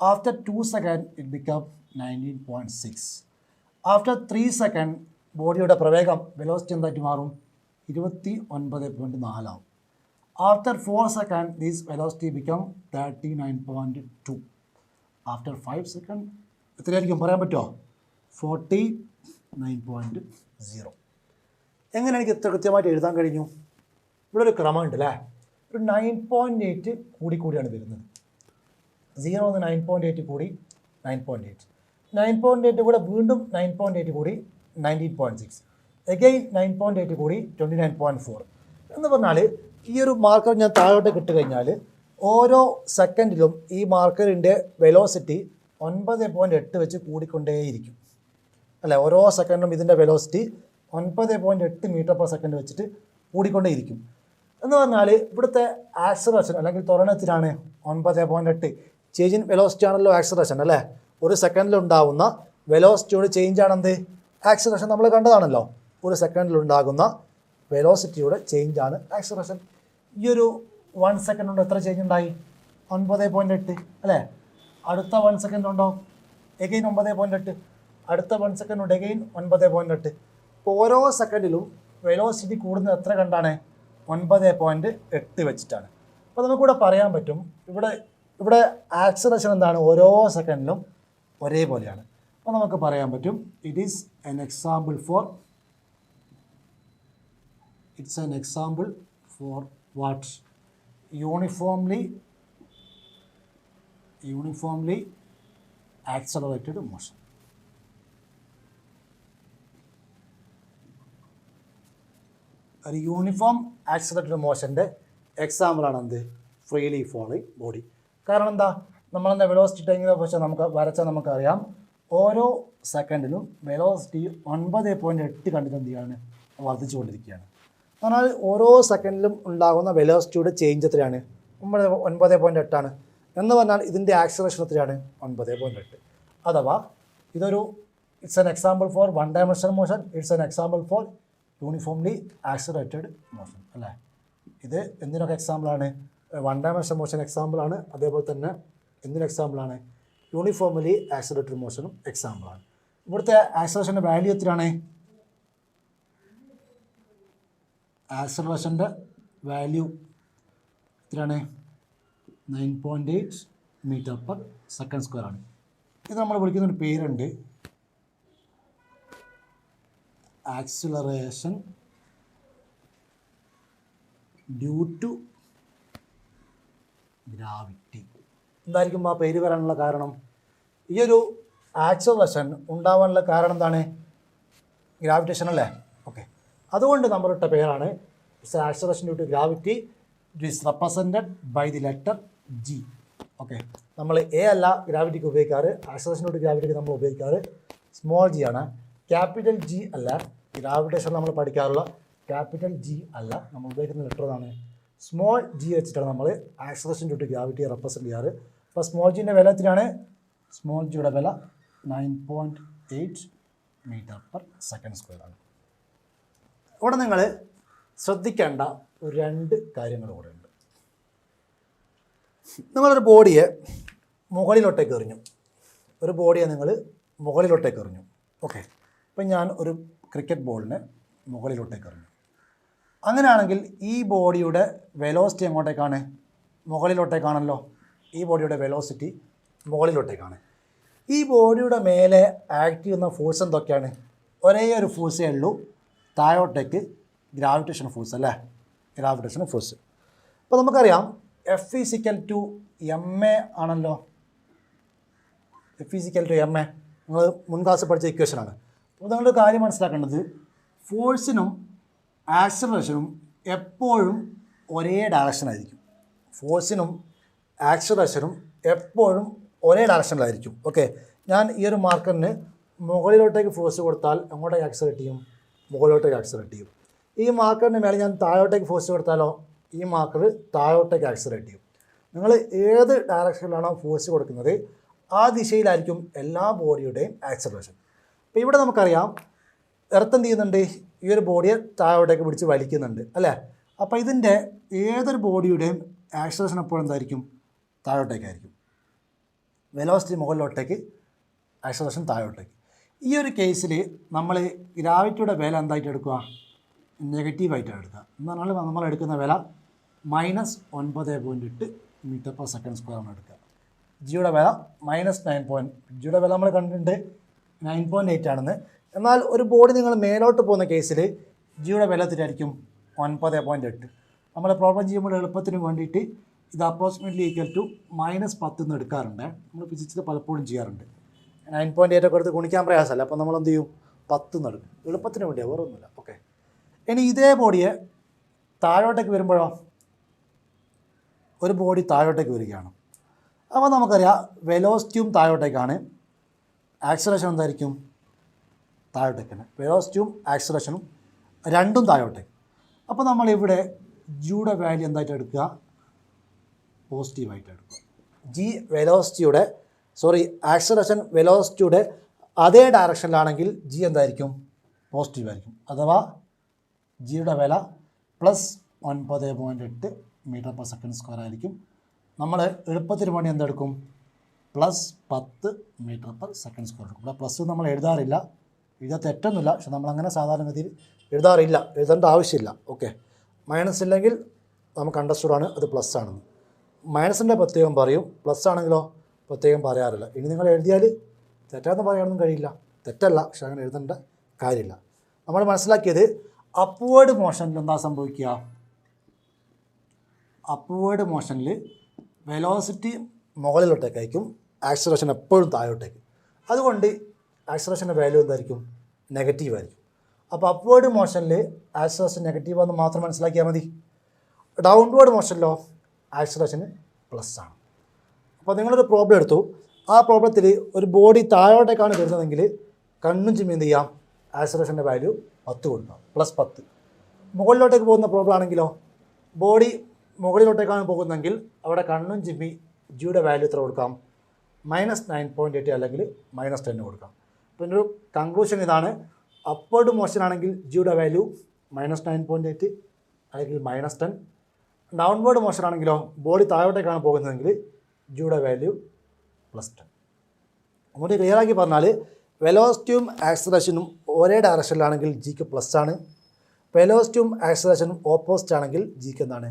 After 2 seconds it become 19.6. After 3 seconds ബോഡിയുടെ പ്രവേഗം വെലോസിറ്റി എന്തായിട്ട് മാറും, 29.4 ആവും. After 4 seconds this velocity become 39.2. After 5 seconds എത്രയായിരിക്കും പറയാൻ പറ്റുമോ, 49.0. എങ്ങനെ എനിക്ക് ഇത്ര കൃത്യമായിട്ട് എഴുതാൻ കഴിഞ്ഞു? ഇവിടെ ഒരു ക്രമമുണ്ട് അല്ലേ. ഒരു 9.8 കൂടിയാണ് വരുന്നത്. 0 എന്ന് 9.8 കൂടി 9.8, 9.8 കൂടെ വീണ്ടും 9.8 കൂടി 19.6, എഗെയിൻ 9.8 കൂടി 29.4 എന്ന് പറഞ്ഞാൽ ഈ ഒരു മാർക്കർ ഞാൻ താഴോട്ട് ഇട്ട് കഴിഞ്ഞാൽ ഓരോ സെക്കൻഡിലും ഈ മാർക്കറിൻ്റെ വെലോസിറ്റി 9.8 വെച്ച് കൂടിക്കൊണ്ടേയിരിക്കും അല്ലേ. ഓരോ സെക്കൻഡിലും ഇതിൻ്റെ വെലോസിറ്റി 9.8 മീറ്റർ പെർ സെക്കൻഡ് വെച്ചിട്ട് കൂടിക്കൊണ്ടേയിരിക്കും. എന്ന് പറഞ്ഞാൽ ഇവിടുത്തെ ആക്സലറേഷൻ അല്ലെങ്കിൽ ത്വരണത്തിലാണ് 9.8. ചേഞ്ച് ഇൻ വെലോസിറ്റി ആണല്ലോ ആക്സലറേഷൻ അല്ലേ. ഒരു സെക്കൻഡിലുണ്ടാകുന്ന വെലോസിറ്റിയോട് ചേഞ്ച് ആണെന്ത്, ആക്സലറേഷൻ. നമ്മൾ കണ്ടതാണല്ലോ, ഒരു സെക്കൻഡിലുണ്ടാകുന്ന വെലോസിറ്റിയുടെ ചേഞ്ച് ആണ് ആക്സലറേഷൻ. ഈ ഒരു 1 സെക്കൻഡ് കൊണ്ട് എത്ര ചേഞ്ച് ഉണ്ടായി, 9.8 അല്ലേ. അടുത്ത 1 സെക്കൻഡ് ഉണ്ടോ, എഗെയിൻ 9.8. അടുത്ത 1 സെക്കൻഡ് ഉണ്ട്, എഗെയിൻ 9.8. ഇപ്പോൾ ഓരോ സെക്കൻഡിലും വെലോസിറ്റി കൂടുന്നത് എത്ര കണ്ടാണ്, 9.8 വെച്ചിട്ടാണ്. അപ്പോൾ നമുക്കിവിടെ പറയാൻ പറ്റും ഇവിടെ ആക്സലറേഷൻ എന്താണ്, ഓരോ സെക്കൻഡിലും ഒരേപോലെയാണ്. അപ്പോൾ നമുക്ക് പറയാൻ പറ്റും it's an example for what, uniformly accelerated motion. ഒരു യൂണിഫോം ആക്സലറേറ്റഡ് മോഷൻ്റെ എക്സാമ്പിളാണ് എന്ത്, ഫ്രീലി ഫോളിങ് ബോഡി. കാരണം എന്താ, നമ്മളെന്താ വെലോസിറ്റി ടൈമിനെ പക്ഷേ നമുക്കറിയാം ഓരോ സെക്കൻഡിലും വെലോസിറ്റി 9.8 കണ്ടിട്ട് എന്ത് ചെയ്യാണ്, വർദ്ധിച്ചുകൊണ്ടിരിക്കുകയാണ്. എന്നാൽ ഓരോ സെക്കൻഡിലും ഉണ്ടാകുന്ന വെലോസിറ്റിയുടെ ചേഞ്ച് എത്രയാണ്, 9.8 ആണ്. എന്ന് പറഞ്ഞാൽ ഇതിൻ്റെ ആക്സലറേഷൻ എത്രയാണ്, 9.8. അഥവാ ഇതൊരു it's an example for 1 dimensional motion, it's an example for uniformly accelerated motion അല്ലേ. ഇത് എന്തിനൊക്കെ എക്സാമ്പിളാണ്, 1 dimensional മോഷൻ എക്സാമ്പിളാണ്, അതേപോലെ തന്നെ എന്തിനും എക്സാമ്പിളാണ്, യൂണിഫോംലി ആക്സലറേറ്റഡ് മോഷനും എക്സാമ്പിളാണ്. ഇവിടുത്തെ ആക്സലറേഷൻ്റെ വാല്യൂ എത്രയാണ്, ആക്സലറേഷൻ്റെ വാല്യൂ എത്രയാണ്, 9.8 മീറ്റർ പെർ സെക്കൻഡ് സ്ക്വയർ ആണ്. ഇത് നമ്മൾ വിളിക്കുന്നൊരു പേരുണ്ട്, ആക്സിലറേഷൻ ഡ്യൂ ടു ഗ്രാവിറ്റി. എന്തായിരിക്കും ആ പേര് വരാനുള്ള കാരണം, ഈ ഒരു ആക്സിലറേഷൻ ഉണ്ടാവാനുള്ള കാരണം എന്താണ്, ഗ്രാവിറ്റേഷൻ അല്ലേ. ഓക്കെ, അതുകൊണ്ട് നമ്മളിട്ട പേരാണ് it's acceleration due to gravity. It is represented by the letter G. Okay, നമ്മൾ എ അല്ല ഗ്രാവിറ്റിക്ക് ഉപയോഗിക്കാറ്, ആക്സിലറേഷൻ ഡ്യൂ ടു ഗ്രാവിറ്റിക്ക് നമ്മൾ ഉപയോഗിക്കാറ് സ്മോൾ G ആണ്. ക്യാപിറ്റൽ G അല്ല, ഗ്രാവിറ്റേഷൻ നമ്മൾ പഠിക്കാറുള്ള ക്യാപിറ്റൽ G അല്ല, നമ്മൾ ഉപയോഗിക്കുന്ന ലെറ്റർ ആണ് സ്മോൾ G വെച്ചിട്ടാണ് നമ്മൾ acceleration due to gravity represent ചെയ്യാറ്. അപ്പോൾ സ്മോൾ ജിൻ്റെ വില എത്രയാണ്, സ്മോൾ ജിയുടെ വില 9.8 മീറ്റർ പെർ സെക്കൻഡ് സ്ക്വയർ ആണ്. ഇവിടെ നിങ്ങൾ ശ്രദ്ധിക്കേണ്ട 2 കാര്യങ്ങൾ കൂടെ ഉണ്ട്. നിങ്ങളൊരു ബോഡിയെ മുകളിലോട്ടേക്ക് എറിഞ്ഞു, ഓക്കെ. ഇപ്പം ഞാൻ ഒരു ക്രിക്കറ്റ് ബോളിനെ മുകളിലോട്ടേക്ക് എറിഞ്ഞു. അങ്ങനെയാണെങ്കിൽ ഈ ബോഡിയുടെ വെലോസിറ്റി എങ്ങോട്ടേക്കാണ്, മുകളിലോട്ടേക്കാണല്ലോ. ഈ ബോഡിയുടെ വെലോസിറ്റി മുകളിലോട്ടേക്കാണ്. ഈ ബോഡിയുടെ മേലെ ആക്ട് ചെയ്യുന്ന ഫോഴ്സ് എന്തൊക്കെയാണ്, ഒരേ ഒരു ഫോഴ്സേ ഉള്ളൂ, താഴോട്ടേക്ക് ഗ്രാവിറ്റേഷൻ ഫോഴ്സ് അല്ലേ, ഗ്രാവിറ്റേഷൻ ഫോഴ്സ്. അപ്പോൾ നമുക്കറിയാം F=ma ആണല്ലോ. F=ma നിങ്ങൾ മുൻ ക്ലാസ് പഠിച്ച ഇക്വേഷനാണ്. അപ്പോൾ നിങ്ങളുടെ കാര്യം മനസ്സിലാക്കേണ്ടത് ഫോഴ്സിനും ആക്സലറേഷനും എപ്പോഴും ഒരേ ഡയറക്ഷനായിരിക്കും. ഓക്കെ, ഞാൻ ഈ ഒരു മാർക്കറിന് മുകളിലോട്ടേക്ക് ഫോഴ്സ് കൊടുത്താൽ എങ്ങോട്ടേക്ക് ആക്സലറേറ്റ് ചെയ്യും, മുകളിലോട്ടേക്ക് ആക്സലറേറ്റ് ചെയ്യും. ഈ മാർക്കറിന് മേലെ ഞാൻ താഴോട്ടേക്ക് ഫോഴ്സ് കൊടുത്താലോ ഈ മാർക്കർ താഴോട്ടേക്ക് ആക്സിലറേറ്റ് ചെയ്യും. നിങ്ങൾ ഏത് ഡയറക്ഷനിലാണോ ഫോഴ്സ് കൊടുക്കുന്നത് ആ ദിശയിലായിരിക്കും എല്ലാ ബോഡിയുടെയും ആക്സിലറേഷൻ. അപ്പോൾ ഇവിടെ നമുക്കറിയാം എർത്ത് എന്ത് ചെയ്യുന്നുണ്ട്, ഈ ഒരു ബോഡിയെ താഴോട്ടേക്ക് പിടിച്ച് വലിക്കുന്നുണ്ട് അല്ലേ. അപ്പോൾ ഇതിൻ്റെ ഏതൊരു ബോഡിയുടെയും ആക്സിലറേഷൻ എപ്പോഴും എന്തായിരിക്കും, താഴോട്ടേക്കായിരിക്കും. Velocity മുകളിലോട്ടേക്ക്, acceleration താഴോട്ടേക്ക്. ഈ ഒരു കേസിൽ നമ്മൾ ഗ്രാവിറ്റിയുടെ വില എന്തായിട്ട് എടുക്കുക, നെഗറ്റീവായിട്ടാണ് എടുക്കുക. എന്ന് പറഞ്ഞാൽ നമ്മൾ എടുക്കുന്ന വില -9.8 m/s² ആണ് എടുക്കുക. ജിയുടെ വില ജിയുടെ വില നമ്മൾ കണ്ടിട്ടുണ്ട് 9.8 ആണെന്ന്. എന്നാൽ ഒരു ബോഡി നിങ്ങൾ മേലോട്ട് പോകുന്ന കേസിൽ ജിയുടെ വില എത്രയായിരിക്കും, 9.8. നമ്മൾ പ്രോബ്ലം ചെയ്യുമ്പോൾ എളുപ്പത്തിന് വേണ്ടിയിട്ട് ഇത് അപ്രോക്സിമേറ്റ്ലി ഈക്വൽ ടു -10 എന്ന് എടുക്കാറുണ്ട്. നമ്മൾ ഫിസിക്സിൽ പലപ്പോഴും ചെയ്യാറുണ്ട്. 9.8 ഒക്കെ എടുത്ത് ഗുണിക്കാൻ പ്രയാസമല്ല, അപ്പോൾ നമ്മൾ എന്ത് ചെയ്യും, 10 എന്ന് എടുക്കും, എളുപ്പത്തിന് വേണ്ടിയാണ്, വേറെ ഒന്നുമില്ല. ഓക്കെ, ഇനി ഇതേ ബോഡിയെ താഴോട്ടേക്ക് വരുമ്പോഴോ, ഒരു ബോഡി താഴോട്ടേക്ക് വരികയാണ്. അപ്പോൾ നമുക്കറിയാം വെലോസിറ്റിയും താഴോട്ടേക്കാണ്, ആക്സിലറേഷൻ എന്തായിരിക്കും, താഴോട്ടേക്കാണ്. വെലോസിറ്റിയും ആക്സിലറേഷനും രണ്ടും താഴോട്ടേക്ക്. അപ്പോൾ നമ്മളിവിടെ ജിയുടെ വാല്യൂ എന്തായിട്ട് എടുക്കുക, പോസിറ്റീവായിട്ട് എടുക്കുക. ആക്സിലറേഷൻ വെലോസിറ്റിയുടെ അതേ ഡയറക്ഷനിലാണെങ്കിൽ ജി എന്തായിരിക്കും, പോസിറ്റീവായിരിക്കും. അഥവാ ജിയുടെ വില +9.8 m/s² ആയിരിക്കും. നമ്മൾ എളുപ്പത്തിന് വേണ്ടി എന്തെടുക്കും, +10 m/s². ഇവിടെ പ്ലസ് നമ്മൾ എഴുതാറില്ല, എഴുതാൻ തെറ്റൊന്നുമില്ല, പക്ഷെ നമ്മളങ്ങനെ സാധാരണഗതിയിൽ എഴുതാറില്ല, എഴുതേണ്ട ആവശ്യമില്ല. ഓക്കെ, മൈനസ് ഇല്ലെങ്കിൽ നമുക്ക് അണ്ടർസ്റ്റുഡ് ആണ് അത് പ്ലസ് ആണെന്ന്. മൈനസിൻ്റെ പ്രത്യേകം പറയും, പ്ലസ് ആണെങ്കിലോ പ്രത്യേകം പറയാറില്ല. ഇനി നിങ്ങൾ എഴുതിയാൽ തെറ്റാന്ന് പറയാനൊന്നും കഴിയില്ല, തെറ്റല്ല, പക്ഷെ അങ്ങനെ എഴുതേണ്ട കാര്യമില്ല. നമ്മൾ മനസ്സിലാക്കിയത് അപ്വേർഡ് മോഷനിൽ എന്താ സംഭവിക്കുക, അപ്വേർഡ് മോഷനിൽ വെലോസിറ്റി മുകളിലോട്ടേക്കായിരിക്കും, ആക്സിലറേഷൻ എപ്പോഴും താഴോട്ടേക്ക്. അതുകൊണ്ട് ആക്സിലറേഷൻ്റെ വാല്യൂ എന്തായിരിക്കും, നെഗറ്റീവായിരിക്കും. അപ്പോൾ അപ്വേർഡ് മോഷനിൽ ആക്സിലറേഷൻ നെഗറ്റീവാണെന്ന് മാത്രം മനസ്സിലാക്കിയാൽ മതി. ഡൗൺവേർഡ് മോഷനിലോ ആക്സിലറേഷന് പ്ലസ് ആണ്. അപ്പോൾ നിങ്ങളൊരു പ്രോബ്ലം എടുത്തു, ആ പ്രോബ്ലത്തിൽ ഒരു ബോഡി താഴോട്ടേക്കാണ് വരുന്നതെങ്കിൽ കണ്ണും ചിമ്മി എന്ത് ചെയ്യാം, ആക്സിലറേഷൻ്റെ വാല്യൂ 10 കൊടുക്കാം, +10. മുകളിലോട്ടേക്ക് പോകുന്ന പ്രോബ്ലം ആണെങ്കിലോ, ബോഡി മുകളിലോട്ടേക്കാണ് പോകുന്നതെങ്കിൽ അവിടെ കണ്ണും ചിമ്മി ജിയുടെ വാല്യൂ എത്ര കൊടുക്കാം, -9.8 അല്ലെങ്കിൽ -10 കൊടുക്കാം. അപ്പോൾ എൻ്റെ ഒരു കൺക്ലൂഷൻ ഇതാണ്, അപ്വേർഡ് മോഷൻ ആണെങ്കിൽ ജിയുടെ വാല്യൂ -9.8 അല്ലെങ്കിൽ -10. ഡൗൺവേർഡ് മോഷൻ ആണെങ്കിലോ, ബോഡി താഴോട്ടേക്കാണ് പോകുന്നതെങ്കിൽ ജിയുടെ വാല്യൂ +10. അങ്ങോട്ട് ക്ലിയറാക്കി പറഞ്ഞാൽ വെലോസിറ്റിയും ആക്സിലറേഷനും ഒരേ ഡയറക്ഷനിലാണെങ്കിൽ ജിക്ക് പ്ലസ് ആണ്, വെലോസിറ്റിയും ആക്സിലറേഷനും ഓപ്പോസിറ്റ് ആണെങ്കിൽ ജിക്ക് എന്താണ്,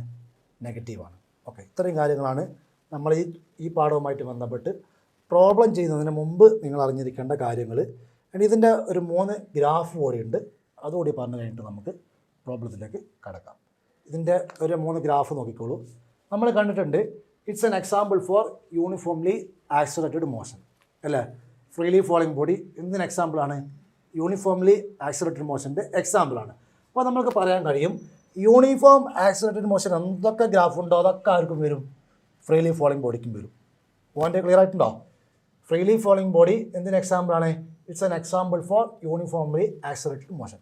നെഗറ്റീവാണ്. ഓക്കെ, ഇത്രയും കാര്യങ്ങളാണ് നമ്മൾ ഈ പാഠവുമായിട്ട് ബന്ധപ്പെട്ട് പ്രോബ്ലം ചെയ്യുന്നതിന് മുമ്പ് നിങ്ങൾ അറിഞ്ഞിരിക്കേണ്ട കാര്യങ്ങൾ. ഇനി ഇതിൻ്റെ ഒരു 3 ഗ്രാഫ് കൂടിയുണ്ട്, അതുകൂടി പറഞ്ഞു കഴിഞ്ഞിട്ട് നമുക്ക് പ്രോബ്ലത്തിലേക്ക് കടക്കാം. ഇതിൻ്റെ ഒരു 3 ഗ്രാഫ് നോക്കിക്കോളൂ. നമ്മൾ കണ്ടിട്ടുണ്ട് it's an example for uniformly accelerated motion അല്ലേ. ഫ്രീലി ഫോളിങ് ബോഡി എന്തിന് എക്സാമ്പിളാണ്, യൂണിഫോംലി ആക്സിലറേറ്റഡ് മോഷൻ്റെ എക്സാമ്പിളാണ്. അപ്പോൾ നമുക്ക് പറയാൻ കഴിയും യൂണിഫോം ആക്സിലറേറ്റഡ് മോഷൻ എന്തൊക്കെ ഗ്രാഫ് ഉണ്ടോ അതൊക്കെ ആർക്കും വരും, ഫ്രീലി ഫോളിങ് ബോഡിക്കും വരും. പോയിന്റ് ക്ലിയർ ആയിട്ടുണ്ടോ? ഫ്രീലി ഫോളിങ് ബോഡി എന്തിന് എക്സാമ്പിളാണ്, it's an example for uniformly accelerated motion.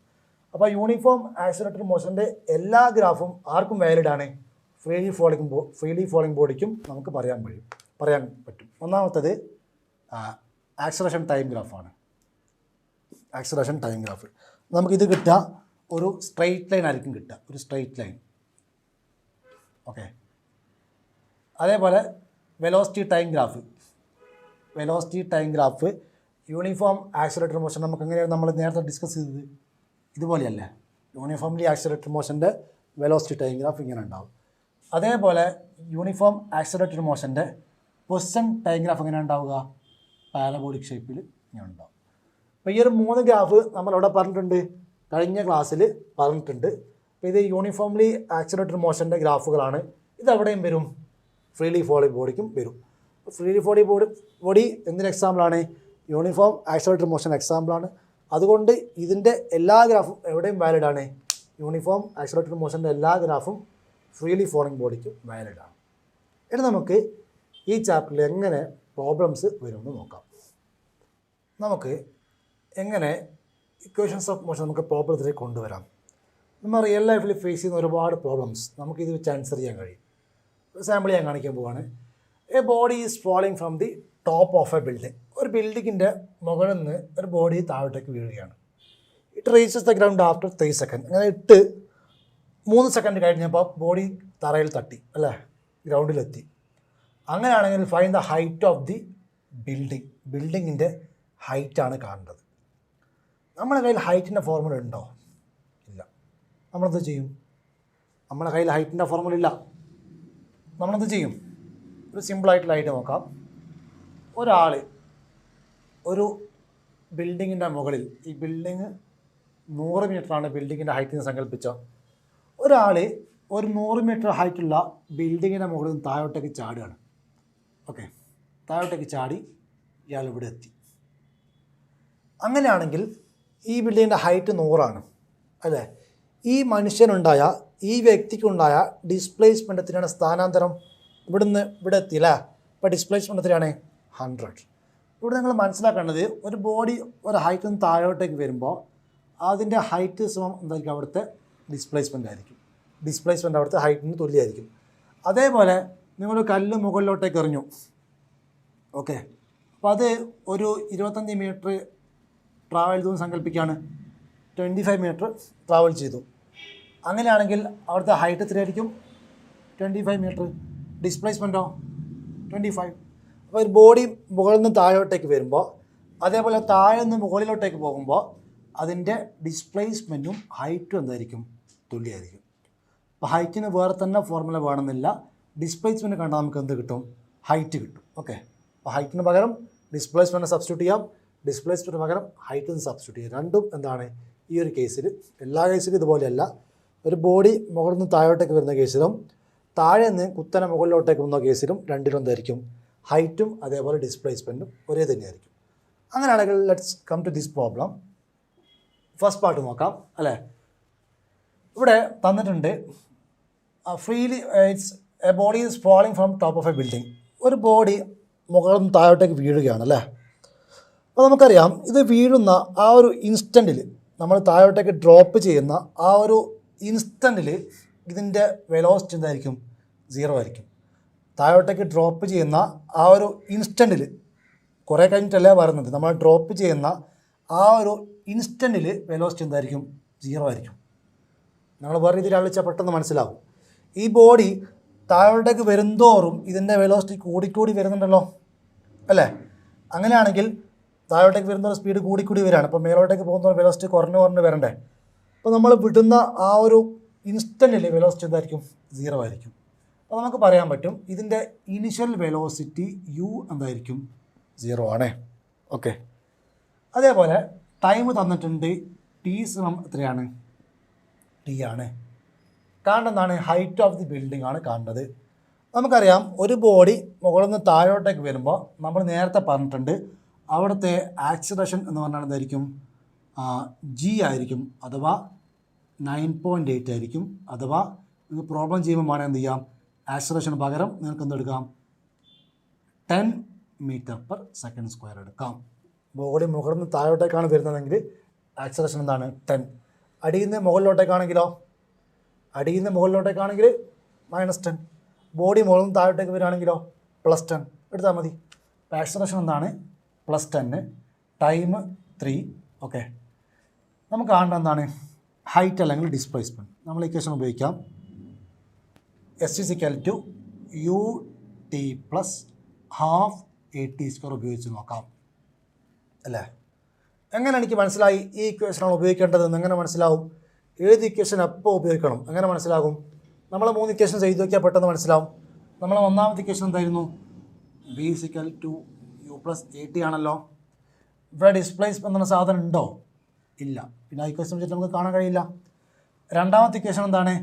അപ്പോൾ യൂണിഫോം ആക്സിലറേറ്റഡ് മോഷൻ്റെ എല്ലാ ഗ്രാഫും ആർക്കും വാലിഡ് ആണ്, ഫ്രീലി ഫോളിങ് ബോഡിക്കും നമുക്ക് പറയാൻ പറ്റും. ഒന്നാമത്തത് ആക്സിലറേഷൻ ടൈം ഗ്രാഫാണ്. ആക്സിലറേഷൻ ടൈം ഗ്രാഫ് നമുക്കിത് കിട്ടുക ഒരു സ്ട്രെയിറ്റ് ലൈൻ ആയിരിക്കും കിട്ടുക, ഒരു സ്ട്രെയിറ്റ് ലൈൻ. ഓക്കെ, അതേപോലെ velocity time graph uniform accelerated motion നമുക്ക് എങ്ങനെയാണ് നമ്മൾ നേരത്തെ ഡിസ്കസ് ചെയ്തത്, ഇതുപോലെയല്ലേ. യൂണിഫോംലി ആക്സിലറേറ്റഡ് മോഷൻ്റെ വെലോസിറ്റി ടൈം ഗ്രാഫ് ഇങ്ങനെ ഉണ്ടാവും. അതേപോലെ യൂണിഫോം ആക്സിലറേറ്റഡ് മോഷൻ്റെ പൊസിഷൻ ടൈം ഗ്രാഫ് എങ്ങനെ ഉണ്ടാവുക, പാരബോളിക് ഷേപ്പിൽ ഇങ്ങനെ ഉണ്ടാവും. അപ്പോൾ ഈ ഒരു 3 ഗ്രാഫ് നമ്മളവിടെ പറഞ്ഞിട്ടുണ്ട്, കഴിഞ്ഞ ക്ലാസ്സിൽ പറഞ്ഞിട്ടുണ്ട്. അപ്പോൾ ഇത് യൂണിഫോംലി ആക്സിലറേറ്റഡ് മോഷൻ്റെ ഗ്രാഫുകളാണ്. ഇതെവിടെയും വരും, ഫ്രീലി ഫോളിങ് ബോഡിക്കും വരും. ഫ്രീലി ഫോളിങ് ബോഡി എന്തിന് എക്സാമ്പിളാണ്, യൂണിഫോം ആക്സിലറേറ്റഡ് മോഷൻ എക്സാമ്പിളാണ്. അതുകൊണ്ട് ഇതിൻ്റെ എല്ലാ ഗ്രാഫും എവിടെയും വാലിഡ് ആണ്, യൂണിഫോം ആക്സിലറേറ്റഡ് മോഷൻ്റെ എല്ലാ ഗ്രാഫും ഫ്രീലി ഫോളിങ് ബോഡിക്ക് വാലിഡ് ആണ്. ഇനി നമുക്ക് ഈ ചാപ്റ്ററിൽ എങ്ങനെ പ്രോബ്ലംസ് വരുമെന്ന് നോക്കാം. നമുക്ക് എങ്ങനെ ഇക്വേഷൻസ് ഓഫ് മോഷൻ നമുക്ക് പ്രോബ്ലത്തിലേക്ക് കൊണ്ടുവരാം. നമ്മൾ റിയൽ ലൈഫിൽ ഫേസ് ചെയ്യുന്ന ഒരുപാട് പ്രോബ്ലംസ് നമുക്കിത് വെച്ച് ആൻസർ ചെയ്യാൻ കഴിയും. ഒരു സാമ്പിൾ ഞാൻ കാണിക്കാൻ പോവാണ്. A body is falling from the top of a building. ഒരു ബിൽഡിങ്ങിൻ്റെ മുകളിൽ നിന്ന് ഒരു ബോഡി താഴോട്ടേക്ക് വീഴുകയാണ്. It reaches the ground after 3 second. അങ്ങനെ 3 സെക്കൻഡ് കഴിഞ്ഞപ്പോൾ ബോഡി തറയിൽ തട്ടി അല്ലേ, ഗ്രൗണ്ടിലെത്തി. അങ്ങനെയാണെങ്കിൽ find the height of the building. ബിൽഡിങ്ങിൻ്റെ ഹൈറ്റാണ് കാണേണ്ടത്. നമ്മുടെ കയ്യിൽ ഹൈറ്റിൻ്റെ ഫോർമുല ഉണ്ടോ? ഇല്ല. നമ്മളെന്ത് ചെയ്യും? നമ്മുടെ കയ്യിൽ ഹൈറ്റിൻ്റെ ഫോർമുല ഇല്ല. നമ്മളെന്ത് ചെയ്യും? ഒരു സിമ്പിളായിട്ടുള്ള ഐഡിയ നോക്കാം. ഒരാൾ ഒരു ബിൽഡിങ്ങിൻ്റെ മുകളിൽ, ഈ ബിൽഡിങ് 100 മീറ്ററാണ് ബിൽഡിങ്ങിൻ്റെ ഹൈറ്റ് എന്ന് സങ്കല്പിച്ചോ. ഒരാൾ ഒരു 100 മീറ്റർ ഹൈറ്റുള്ള ബിൽഡിങ്ങിൻ്റെ മുകളിൽ നിന്ന് താഴോട്ടേക്ക് ചാടുകയാണ്. ഓക്കെ, താഴോട്ടേക്ക് ചാടി ഇയാൾ ഇവിടെ എത്തി. അങ്ങനെയാണെങ്കിൽ ഈ ബിൽഡിങ്ങിൻ്റെ ഹൈറ്റ് 100 അല്ലേ. ഈ മനുഷ്യനുണ്ടായ, ഈ വ്യക്തിക്കുണ്ടായ ഡിസ്പ്ലേസ്മെൻറ്റത്തിനാണ് സ്ഥാനാന്തരം. ഇവിടുന്ന് ഇവിടെ എത്തി അല്ലേ. ഇപ്പോൾ ഡിസ്പ്ലേസ്മെൻറ്റത്തിനാണ് 100. ഇവിടെ നിങ്ങൾ മനസ്സിലാക്കേണ്ടത്, ഒരു ബോഡി ഒരു ഹൈറ്റിൽ നിന്ന് താഴോട്ടേക്ക് വരുമ്പോൾ അതിൻ്റെ ഹൈറ്റ് സമം എന്തായിരിക്കും? അവിടുത്തെ ഡിസ്പ്ലേസ്മെൻ്റ് ആയിരിക്കും. ഡിസ്പ്ലേസ്മെൻ്റ് അവിടുത്തെ ഹൈറ്റിന് തുല്യമായിരിക്കും. അതേപോലെ നിങ്ങൾ കല്ല് മുകളിലോട്ടേക്ക് എറിഞ്ഞു. ഓക്കെ, അപ്പോൾ അത് ഒരു 25 മീറ്റർ ട്രാവൽ ചെയ്തു സങ്കല്പിക്കുകയാണ്. 25 മീറ്റർ ട്രാവൽ ചെയ്തു. അങ്ങനെയാണെങ്കിൽ അവിടുത്തെ ഹൈറ്റ് എത്രയായിരിക്കും? 25 മീറ്റർ. ഡിസ്പ്ലേസ്മെൻറ്റോ 25. അപ്പോൾ ഒരു ബോഡി മുകളിൽ നിന്ന് താഴോട്ടേക്ക് വരുമ്പോൾ, അതേപോലെ താഴെ നിന്ന് മുകളിലോട്ടേക്ക് പോകുമ്പോൾ അതിൻ്റെ ഡിസ്പ്ലേസ്മെൻറ്റും ഹൈറ്റും എന്തായിരിക്കും? തുല്യമായിരിക്കും. അപ്പോൾ ഹൈറ്റിന് വേറെ തന്നെ ഫോർമുല വേണമെന്നില്ല. ഡിസ്പ്ലേസ്മെൻറ്റ് കണ്ടാൽ നമുക്ക് എന്ത് കിട്ടും? ഹൈറ്റ് കിട്ടും. ഓക്കെ, അപ്പോൾ ഹൈറ്റിന് പകരം ഡിസ്പ്ലേസ്മെൻറ്റ് സബ്സ്റ്റിറ്റ്യൂട്ട് ചെയ്യാം, ഡിസ്പ്ലേസ്മെൻറ്റ് പകരം ഹൈറ്റിന് സബ്സ്റ്റിറ്റ്യൂട്ട് ചെയ്യാം. രണ്ടും എന്താണ് ഈ ഒരു കേസിൽ? എല്ലാ കേസിലും ഇതുപോലെയല്ല. ഒരു ബോഡി മുകളിൽ നിന്ന് താഴോട്ടേക്ക് വരുന്ന കേസിലും താഴെ നിന്ന് കുത്തനെ മുകളിലോട്ടേക്ക് വന്ന കേസിലും രണ്ടിലും എന്തായിരിക്കും? ഹൈറ്റും അതേപോലെ ഡിസ്പ്ലേസ്മെൻറ്റും ഒരേ തന്നെയായിരിക്കും. അങ്ങനെയാണെങ്കിൽ let's come to this problem. First part നോക്കാം അല്ലേ. ഇവിടെ തന്നിട്ടുണ്ട്, freely it's a body is falling from top of a building. ഒരു ബോഡി മുകളിൽ നിന്ന് താഴോട്ടേക്ക് വീഴുകയാണ് അല്ലേ. അപ്പോൾ നമുക്കറിയാം, ഇത് വീഴുന്ന ആ ഒരു ഇൻസ്റ്റൻറ്റിൽ, നമ്മൾ താഴോട്ടേക്ക് ഡ്രോപ്പ് ചെയ്യുന്ന ആ ഒരു ഇൻസ്റ്റൻറ്റിൽ ഇതിൻ്റെ വെലോസിറ്റി എന്തായിരിക്കും? 0 ആയിരിക്കും. താഴോട്ടേക്ക് ഡ്രോപ്പ് ചെയ്യുന്ന ആ ഒരു ഇൻസ്റ്റൻറ്റിൽ, കുറേ കഴിഞ്ഞിട്ടല്ല പറയുന്നത്, നമ്മൾ ഡ്രോപ്പ് ചെയ്യുന്ന ആ ഒരു ഇൻസ്റ്റൻറ്റിൽ വെലോസിറ്റി എന്തായിരിക്കും? 0 ആയിരിക്കും. നമ്മൾ വേറെ രീതിയിൽ ആലോചിച്ചാൽ പെട്ടെന്ന് മനസ്സിലാവും. ഈ ബോഡി താഴോട്ടേക്ക് വരുന്തോറും ഇതിൻ്റെ വെലോസിറ്റി കൂടിക്കൂടി വരുന്നുണ്ടല്ലോ അല്ലേ. അങ്ങനെയാണെങ്കിൽ താഴോട്ടേക്ക് വരുന്ന സ്പീഡ് കൂടിക്കൂടി വരികയാണ്. അപ്പോൾ മേലോട്ടേക്ക് പോകുന്ന വെലോസിറ്റി കുറഞ്ഞ് വരണ്ടേ. അപ്പോൾ നമ്മൾ വിടുന്ന ആ ഒരു ഇൻസ്റ്റൻറ്റിൽ വെലോസിറ്റി എന്തായിരിക്കും? 0 ആയിരിക്കും. അപ്പോൾ നമുക്ക് പറയാൻ പറ്റും ഇതിൻ്റെ ഇനിഷ്യൽ വെലോസിറ്റി u എന്തായിരിക്കും? 0 ആണ്. ഓക്കെ, അതേപോലെ ടൈം തന്നിട്ടുണ്ട്. t സമം എത്രയാണ്? t ആണ്. കാണേണ്ടതാണ് ഹൈറ്റ് ഓഫ് ദി ബിൽഡിംഗ് ആണ് കാണേണ്ടത്. നമുക്കറിയാം, ഒരു ബോഡി മുകളിൽ നിന്ന് താഴോട്ടേക്ക് വരുമ്പോൾ നമ്മൾ നേരത്തെ പറഞ്ഞിട്ടുണ്ട്, അവിടുത്തെ ആക്സിലറേഷൻ എന്ന് പറഞ്ഞാൽ എന്തായിരിക്കും? g ആയിരിക്കും, അഥവാ 9.8 ആയിരിക്കും. അഥവാ നിങ്ങൾക്ക് പ്രോബ്ലം ചെയ്യുമ്പോൾ വേണമെങ്കിൽ എന്ത് ചെയ്യാം? ആക്സിലറേഷന് പകരം നിങ്ങൾക്ക് എന്തെടുക്കാം? 10 മീറ്റർ/സെക്കൻഡ്² എടുക്കാം. ബോഡി മുകളിൽ നിന്ന് താഴോട്ടേക്കാണ് വരുന്നതെങ്കിൽ ആക്സിലറേഷൻ എന്താണ്? 10. അടിയിൽ നിന്ന് മുകളിലോട്ടേക്കാണെങ്കിലോ? അടിയിൽ നിന്ന് മുകളിലോട്ടേക്കാണെങ്കിൽ -10. ബോഡി മുകളിൽ നിന്ന് താഴോട്ടേക്ക് വരികയാണെങ്കിലോ? +10 എടുത്താൽ മതി. ആക്സിലറേഷൻ എന്താണ്? +10, ടൈം 3. ഓക്കെ, നമുക്ക് കാണേണ്ട എന്താണ്? ഹൈറ്റ് അല്ലെങ്കിൽ ഡിസ്പ്ലേസ്മെൻറ്റ്. നമ്മൾ ഇക്വേഷൻ ഉപയോഗിക്കാം. S = ut + ½ at² ഉപയോഗിച്ച് നോക്കാം അല്ലേ. എങ്ങനെ എനിക്ക് മനസ്സിലായി ഈ ഇക്വേഷനാണ് ഉപയോഗിക്കേണ്ടതെന്ന്? എങ്ങനെ മനസ്സിലാവും? ഏത് ഇക്വേഷൻ എപ്പോൾ ഉപയോഗിക്കണം എങ്ങനെ മനസ്സിലാകും? നമ്മൾ 3 ഇക്വേഷൻ ചെയ്ത് നോക്കിയാൽ പെട്ടെന്ന് മനസ്സിലാവും. നമ്മൾ ഒന്നാമത്തെ ഇക്വേഷൻ എന്തായിരുന്നു? v = u + at ആണല്ലോ. ഇവിടെ ഡിസ്പ്ലേസ്മെൻറ്റ് എന്ന സാധനം ഉണ്ടോ? ഇല്ല. പിന്നെ ആ ഇക്വേഷൻ വെച്ചിട്ട് നമുക്ക് കാണാൻ കഴിയില്ല. രണ്ടാമത്തെ ഇക്വേഷൻ എന്താണ്?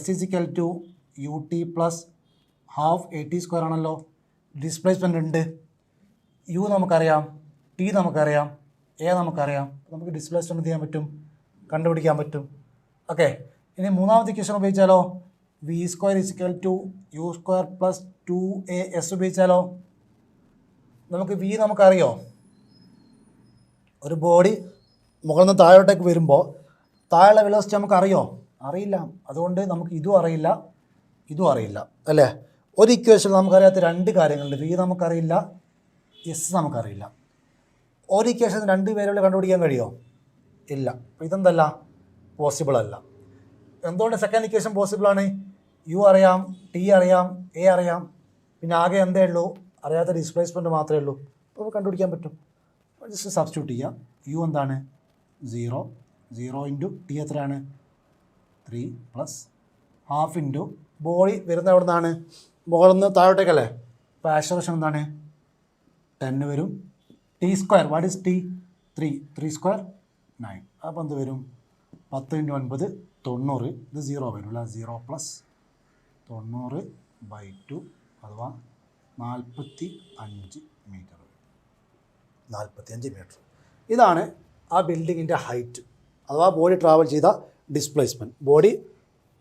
S = ut + ½ at² ആണല്ലോ. ഡിസ്പ്ലേസ്മെൻറ്റ് ഉണ്ട്. u നമുക്കറിയാം, t നമുക്കറിയാം, a നമുക്കറിയാം. നമുക്ക് ഡിസ്പ്ലേസ്മെൻറ്റ് ചെയ്യാൻ പറ്റും, കണ്ടുപിടിക്കാൻ പറ്റും. ഓക്കെ, ഇനി മൂന്നാമത്തെ ഇക്വേഷൻ ഉപയോഗിച്ചാലോ? v² = u² + 2as ഉപയോഗിച്ചാലോ? നമുക്ക് v നമുക്കറിയോ? ഒരു ബോഡി മുകളിൽ നിന്ന് താഴോട്ടേക്ക് വരുമ്പോൾ താഴെയുള്ള വെലോസിറ്റി നമുക്കറിയോ? അറിയില്ല. അതുകൊണ്ട് നമുക്ക് ഇതും അറിയില്ല, ഇതും അറിയില്ല അല്ലേ. ഒരു ഇക്വേഷൻ നമുക്കറിയാത്ത രണ്ട് കാര്യങ്ങളുണ്ട്. വി നമുക്കറിയില്ല, എസ് നമുക്കറിയില്ല. ഒരു ഇക്വേഷൻ രണ്ട് വേരിയബിൾ കണ്ടുപിടിക്കാൻ കഴിയുമോ? ഇല്ല. അപ്പോൾ ഇതെന്തല്ല, പോസിബിൾ അല്ല. എന്തുകൊണ്ട് സെക്കൻഡ് ഇക്വേഷൻ പോസിബിളാണ്? യു അറിയാം, ടി അറിയാം, എ അറിയാം, പിന്നെ ആകെ എന്തേ ഉള്ളൂ, അറിയാത്ത ഡിസ്പ്ലേസ്മെൻറ്റ് മാത്രമേ ഉള്ളൂ. അപ്പോൾ കണ്ടുപിടിക്കാൻ പറ്റും. ജസ്റ്റ് സബ്സ്റ്റിറ്റ്യൂട്ട് ചെയ്യാം. യു എന്താണ്? 0, 0 ഇൻറ്റു ടി എത്രയാണ്? 3 പ്ലസ് ഹാഫ് ഇൻറ്റു ബോഡി വരുന്നത് എവിടെ നിന്നാണ്? മുകളിൽ നിന്ന് താഴോട്ടേക്കല്ലേ. അപ്പോൾ ആക്സലറേഷൻ എന്താണ്? 10 വരും. T square, what is T? 3 square 9. അപ്പോൾ എന്ത് വരും? 10 ഇൻറ്റു 9 90. ഇത് 0 വരും അല്ല. 0 പ്ലസ് 90/2 അഥവാ 45 മീറ്റർ. 45 മീറ്റർ. ഇതാണ് ആ ബിൽഡിങ്ങിൻ്റെ ഹൈറ്റ് അഥവാ ബോഡി ട്രാവൽ ചെയ്ത ഡിസ്പ്ലേസ്മെൻറ്റ്. ബോഡി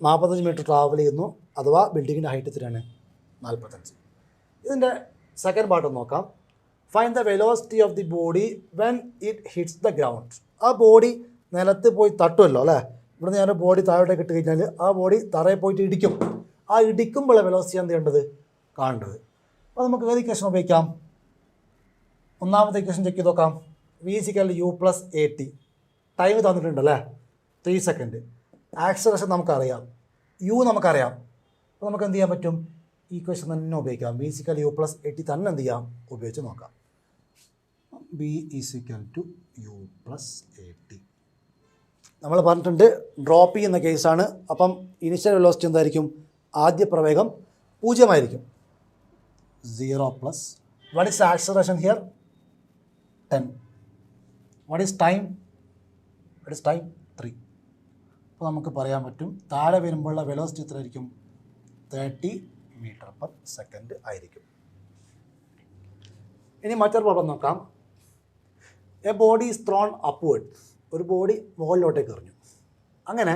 45 മീറ്റർ ട്രാവൽ ചെയ്യുന്നു അഥവാ ബിൽഡിങ്ങിൻ്റെ ഹൈറ്റ് എത്രയാണ്? 45. ഇതിൻ്റെ സെക്കൻഡ് പാർട്ട് നോക്കാം. Find the velocity of the body when it hits the ground. ആ ബോഡി നിലത്ത് പോയി തട്ടുമല്ലോ അല്ലേ. ഇവിടുന്ന് ഞാൻ ബോഡി താഴോട്ടേക്ക് ഇട്ട് കഴിഞ്ഞാൽ ആ ബോഡി തറയിൽ പോയിട്ട് ഇടിക്കും. ആ ഇടിക്കുമ്പോഴുള്ള വെലോസിറ്റി എന്ത് ചെയ്യേണ്ടത്? കാണേണ്ടത്. അപ്പോൾ നമുക്ക് ഏത് ഇക്വേഷൻ ഉപയോഗിക്കാം? ഒന്നാമത്തെ ഇക്വേഷൻ ചെക്ക് ചെയ്ത് നോക്കാം. V = u plus a t. Time തന്നിട്ടുണ്ടല്ലേ, 3 സെക്കൻഡ്. ആക്സലറേഷൻ നമുക്കറിയാം, യു നമുക്കറിയാം. അപ്പോൾ നമുക്ക് എന്ത് ചെയ്യാൻ പറ്റും? ഈ ഇക്വേഷൻ തന്നെ ഉപയോഗിക്കാം. V = u plus a t തന്നെ എന്ത് ചെയ്യാം? ഉപയോഗിച്ച് നോക്കാം. V = u plus a t. നമ്മൾ പറഞ്ഞിട്ടുണ്ട് ഡ്രോപ്പ് ചെയ്യുന്ന കേസാണ്. അപ്പം ഇനിഷ്യൽ വെലോസിറ്റി എന്തായിരിക്കും? ആദ്യ പ്രവേഗം 0 ആയിരിക്കും. 0 plus what is acceleration here? 10. What is time? 3. അപ്പോൾ നമുക്ക് പറയാൻ പറ്റും താഴെ വരുമ്പോഴുള്ള വെലോസിറ്റി എത്ര ആയിരിക്കും? 30 മീറ്റർ പെർ സെക്കൻഡ് ആയിരിക്കും. ഇനി മറ്റൊരു പ്രോബ്ലം നോക്കാം. A body is thrown upward. ഒരു ബോഡി മുകളിലോട്ടേക്ക് എറിഞ്ഞു. അങ്ങനെ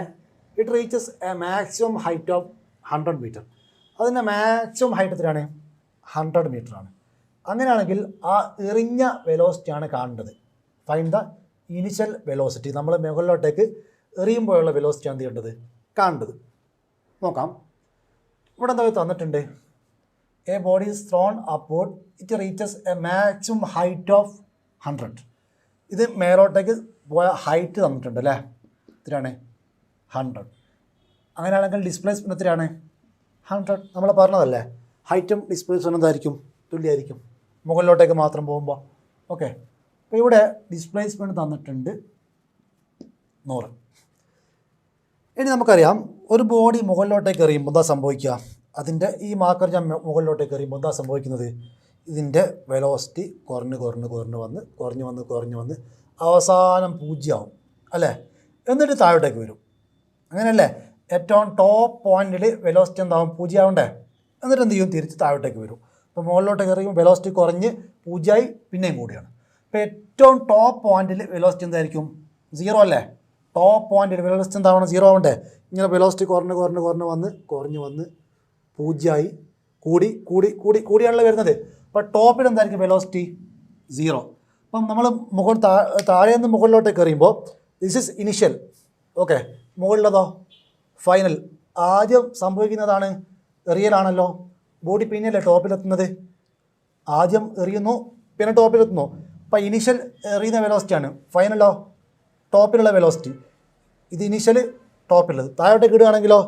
it reaches a maximum height of 100 metre. അതിൻ്റെ മാക്സിമം ഹൈറ്റ് എത്രയാണ്? 100 മീറ്റർ ആണ്. അങ്ങനെയാണെങ്കിൽ ആ എറിഞ്ഞ വെലോസിറ്റിയാണ് കാണേണ്ടത്. Find the initial velocity. നമ്മൾ മുകളിലോട്ടേക്ക് എറിയുമ്പോഴുള്ള വെലോസിറ്റിയാണ് എന്ത് ചെയ്യേണ്ടത്? കാണേണ്ടത്. നോക്കാം. ഇവിടെ എന്താ തന്നിട്ടുണ്ട്? A body is thrown upward, it reaches a maximum height of 100. ഇത് മേലോട്ടേക്ക് പോയ ഹൈറ്റ് തന്നിട്ടുണ്ട് അല്ലേ. എത്രയാണ്? 100. അങ്ങനെയാണെങ്കിൽ ഡിസ്പ്ലേസ്മെൻറ്റ് എത്രയാണ്? 100. നമ്മൾ പറഞ്ഞതല്ലേ, ഹൈറ്റും ഡിസ്പ്ലേസ്മെൻറ്റും എന്തായിരിക്കും? തുല്യമായിരിക്കും മുകളിലോട്ടേക്ക് മാത്രം പോകുമ്പോൾ. ഓക്കെ. അപ്പോൾ ഇവിടെ ഡിസ്പ്ലേസ്മെൻറ്റ് തന്നിട്ടുണ്ട് 100. ഇനി നമുക്കറിയാം ഒരു ബോഡി മുകളിലോട്ടേക്ക് എറിയുമ്പോൾ എന്താ സംഭവിക്കുക? അതിൻ്റെ ഈ മാർക്കർ ഞാൻ മുകളിലോട്ടേക്ക് എറിയുമ്പോൾ എന്താ സംഭവിക്കുന്നത്? ഇതിൻ്റെ വെലോസിറ്റി കുറഞ്ഞ് വന്ന് അവസാനം 0 ആവും അല്ലേ. എന്നിട്ട് താഴോട്ടേക്ക് വരും. അങ്ങനെയല്ലേ? ഏറ്റവും ടോപ്പ് പോയിന്റിൽ വെലോസിറ്റി എന്താവും? 0 ആവണ്ടേ. എന്നിട്ട് എന്ത് ചെയ്യും? തിരിച്ച് താഴോട്ടേക്ക് വരും. അപ്പോൾ മുകളിലോട്ടേക്ക് എറിയുമ്പോൾ വെലോസിറ്റി കുറഞ്ഞ് 0 ആയി പിന്നെയും കൂടിയാണ്. അപ്പോൾ ഏറ്റവും ടോപ്പ് പോയിന്റിൽ വെലോസിറ്റി എന്തായിരിക്കും? 0 അല്ലേ. ടോപ്പ് പോയിന്റിൽ വെലോസിറ്റി എന്താവണം? 0 ആവണ്ടേ. ഇങ്ങനെ വെലോസിറ്റി കുറഞ്ഞ് വന്ന് 0 ആയി കൂടിയാണല്ലോ വരുന്നത്. അപ്പോൾ ടോപ്പിൽ എന്തായിരിക്കും വെലോസിറ്റി? 0. അപ്പം നമ്മൾ താഴെ നിന്ന് മുകളിലോട്ടേക്ക് എറിയുമ്പോൾ ദിസ് ഇസ് ഇനിഷ്യൽ. ഓക്കെ. മുകളിലതോ ഫൈനൽ. ആദ്യം സംഭവിക്കുന്നതാണ് എറിയലാണല്ലോ. ബോഡി പിന്നെയല്ലേ ടോപ്പിലെത്തുന്നത്. ആദ്യം എറിയുന്നു, പിന്നെ ടോപ്പിലെത്തുന്നു. അപ്പോൾ ഇനിഷ്യൽ എറിയുന്ന വെലോസിറ്റിയാണ്. ഫൈനലോ ടോപ്പിലുള്ള വെലോസിറ്റി. ഇത് ഇനീഷ്യൽ ടോപ്പിലുള്ളത്. താഴോട്ടേക്ക് ഇടുകയാണെങ്കിലോ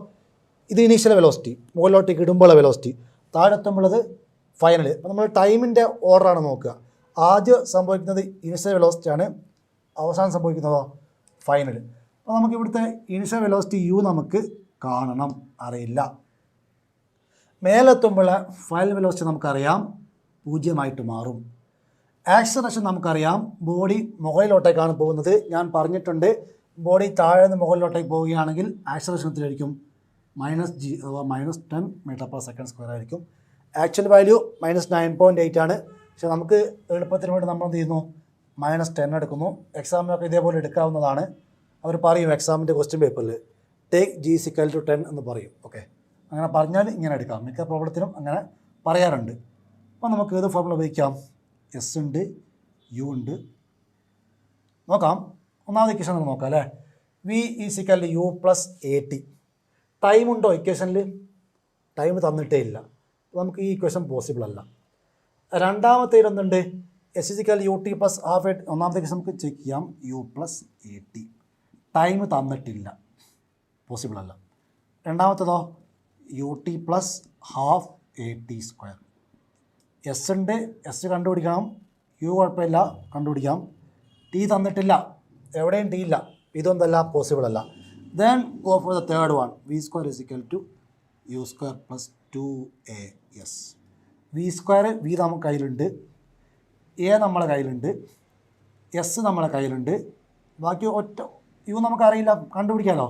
ഇത് ഇനീഷ്യൽ വെലോസിറ്റി, മുകളിലോട്ടേക്ക് ഇടുമ്പോഴുള്ള വെലോസിറ്റി, താഴെ എത്തുമ്പോഴത് ഫൈനൽ. അപ്പോൾ നമ്മൾ ടൈമിൻ്റെ ഓർഡറാണ് നോക്കുക. ആദ്യം സംഭവിക്കുന്നത് ഇനീഷ്യൽ വെലോസിറ്റിയാണ്, അവസാനം സംഭവിക്കുന്നതോ ഫൈനൽ. അപ്പോൾ നമുക്ക് ഇവിടുത്തെ ഇനീഷ്യൽ വെലോസിറ്റി യു നമുക്ക് കാണണം, അറിയില്ല. മേലെത്തുമ്പോൾ ഫൈനൽ വെലോസിറ്റി നമുക്കറിയാം 0 ആയിട്ട് മാറും. ആക്സലറേഷൻ നമുക്കറിയാം ബോഡി മുകളിലോട്ടേക്കാണ് പോകുന്നത്. ഞാൻ പറഞ്ഞിട്ടുണ്ട് ബോഡി താഴെ നിന്ന് മുകളിലോട്ടേക്ക് പോവുകയാണെങ്കിൽ ആക്സലറേഷൻ എത്രയായിരിക്കും? -g അഥവാ -10 മീറ്റർ പെർ സെക്കൻഡ് സ്ക്വയർ ആയിരിക്കും. ആക്ച്വൽ വാല്യൂ -9.8 ആണ്. പക്ഷേ നമുക്ക് എളുപ്പത്തിന് വേണ്ടി നമ്മൾ എന്ത് ചെയ്യുന്നു? -10 എടുക്കുന്നു. എക്സാമിനൊക്കെ ഇതേപോലെ എടുക്കാവുന്നതാണ്. അവർ പറയും എക്സാമിൻ്റെ ക്വസ്റ്റ്യൻ പേപ്പറിൽ ടേക്ക് g = 10 എന്ന് പറയും. ഓക്കെ. അങ്ങനെ പറഞ്ഞാൽ ഇങ്ങനെ എടുക്കാം. മിക്ക പ്രോബ്ലത്തിനും അങ്ങനെ പറയാറുണ്ട്. അപ്പോൾ നമുക്ക് ഏത് ഫോർമുല ഉപയോഗിക്കാം? എസ് ഉണ്ട്, യു ഉണ്ട്. നോക്കാം. ഒന്നാമത്തെ ഇക്വേഷൻ നമുക്ക് നോക്കാം അല്ലേ. V is equal to u plus a t. Time ഉണ്ടോ ഇക്വേഷനിൽ? ടൈം തന്നിട്ടേ ഇല്ല. നമുക്ക് ഈ ഇക്വേഷൻ പോസിബിൾ അല്ല. രണ്ടാമത്തെ എന്തുണ്ട്? S is equal u t plus half a t. ഒന്നാമത്തെ കേസ് നമുക്ക് ചെക്ക് ചെയ്യാം. U plus a t time തന്നിട്ടില്ല, പോസിബിൾ അല്ല. രണ്ടാമത്തേതോ u t plus half a t square. S ഉണ്ട്, എസ് കണ്ടുപിടിക്കണം. യു കുഴപ്പമില്ല, കണ്ടുപിടിക്കാം. ടി തന്നിട്ടില്ല, എവിടെയും ടി ഇല്ല. ഇതൊന്നല്ല, പോസിബിൾ അല്ല. Then go for the third one. V square is equal to u square plus 2as. V square v നമ്മുടെ കയ്യിലുണ്ട്, എ നമ്മളെ കയ്യിലുണ്ട്, എസ് നമ്മളെ കയ്യിലുണ്ട്. ബാക്കി ഒറ്റ യു നമുക്കറിയില്ല, കണ്ടുപിടിക്കാമല്ലോ.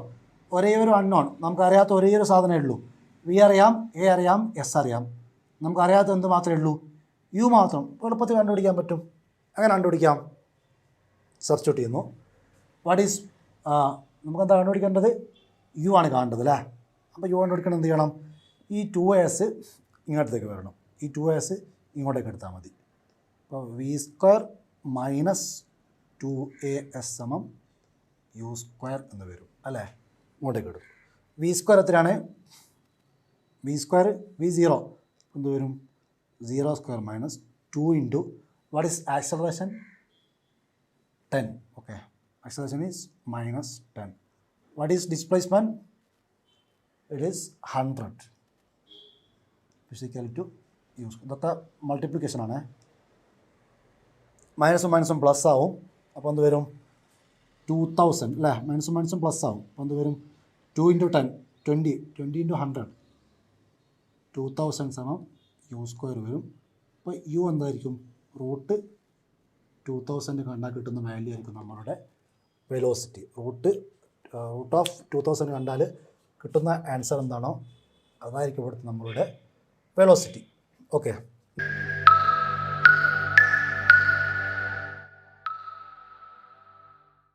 ഒരേ ഒരു അൺനോൺ, നമുക്കറിയാത്ത ഒരേ ഒരു സാധനമേ ഉള്ളൂ. വി അറിയാം, എ അറിയാം, എസ് അറിയാം. നമുക്കറിയാത്ത എന്ത് മാത്രമേ ഉള്ളൂ? യു മാത്രം. എളുപ്പത്തിൽ കണ്ടുപിടിക്കാൻ പറ്റും. അങ്ങനെ കണ്ടുപിടിക്കാം. സബ്സ്റ്റിറ്റ്യൂട്ട് ചെയ്യുന്നു. വാട്ട് ഈസ് നമുക്കെന്താ കണ്ടുപിടിക്കേണ്ടത്? യു ആണ് കാണേണ്ടത് അല്ലേ? അപ്പോൾ യു കണ്ടുപിടിക്കണം. എന്ത് ചെയ്യണം? ഈ 2as ഇങ്ങോട്ടേക്ക് വരണം. ഈ 2as ഇങ്ങോട്ടേക്ക് എടുത്താൽ മതി. അപ്പോൾ വി സ്ക്വയർ മൈനസ് 2as സമം യു സ്ക്വയർ എന്ന് വരും അല്ലേ? ഇങ്ങോട്ടേക്ക് ഇടും. വി സ്ക്വയർ എത്രയാണ്? വി സ്ക്വയർ വി 0 എന്ത് വരും? 0 square minus 2 into what is acceleration? 10. Okay, acceleration is minus 10. What is displacement? It is 100. Physical to use. ഇതൊക്കെ മൾട്ടിപ്ലിക്കേഷൻ ആണ്. മൈനസും മൈനസും പ്ലസ് ആവും. അപ്പോൾ എന്ത് വരും? 2000 അല്ലേ? മൈനസും മൈനസും പ്ലസ് ആവും. അപ്പോൾ എന്ത് വരും? 2 ഇൻറ്റു 10 20 20 ഇൻറ്റു 100 2000 സമം യു സ്ക്വയർ വരും. അപ്പോൾ യു എന്തായിരിക്കും? റൂട്ട് 2000 കണ്ടാൽ കിട്ടുന്ന വാല്യൂ ആയിരിക്കും നമ്മളുടെ വെലോസിറ്റി. റൂട്ട് ഓഫ് 2000 കണ്ടാൽ കിട്ടുന്ന ആൻസർ എന്താണോ അതായിരിക്കും ഇവിടുത്തെ നമ്മളുടെ വെലോസിറ്റി. ഓക്കെ.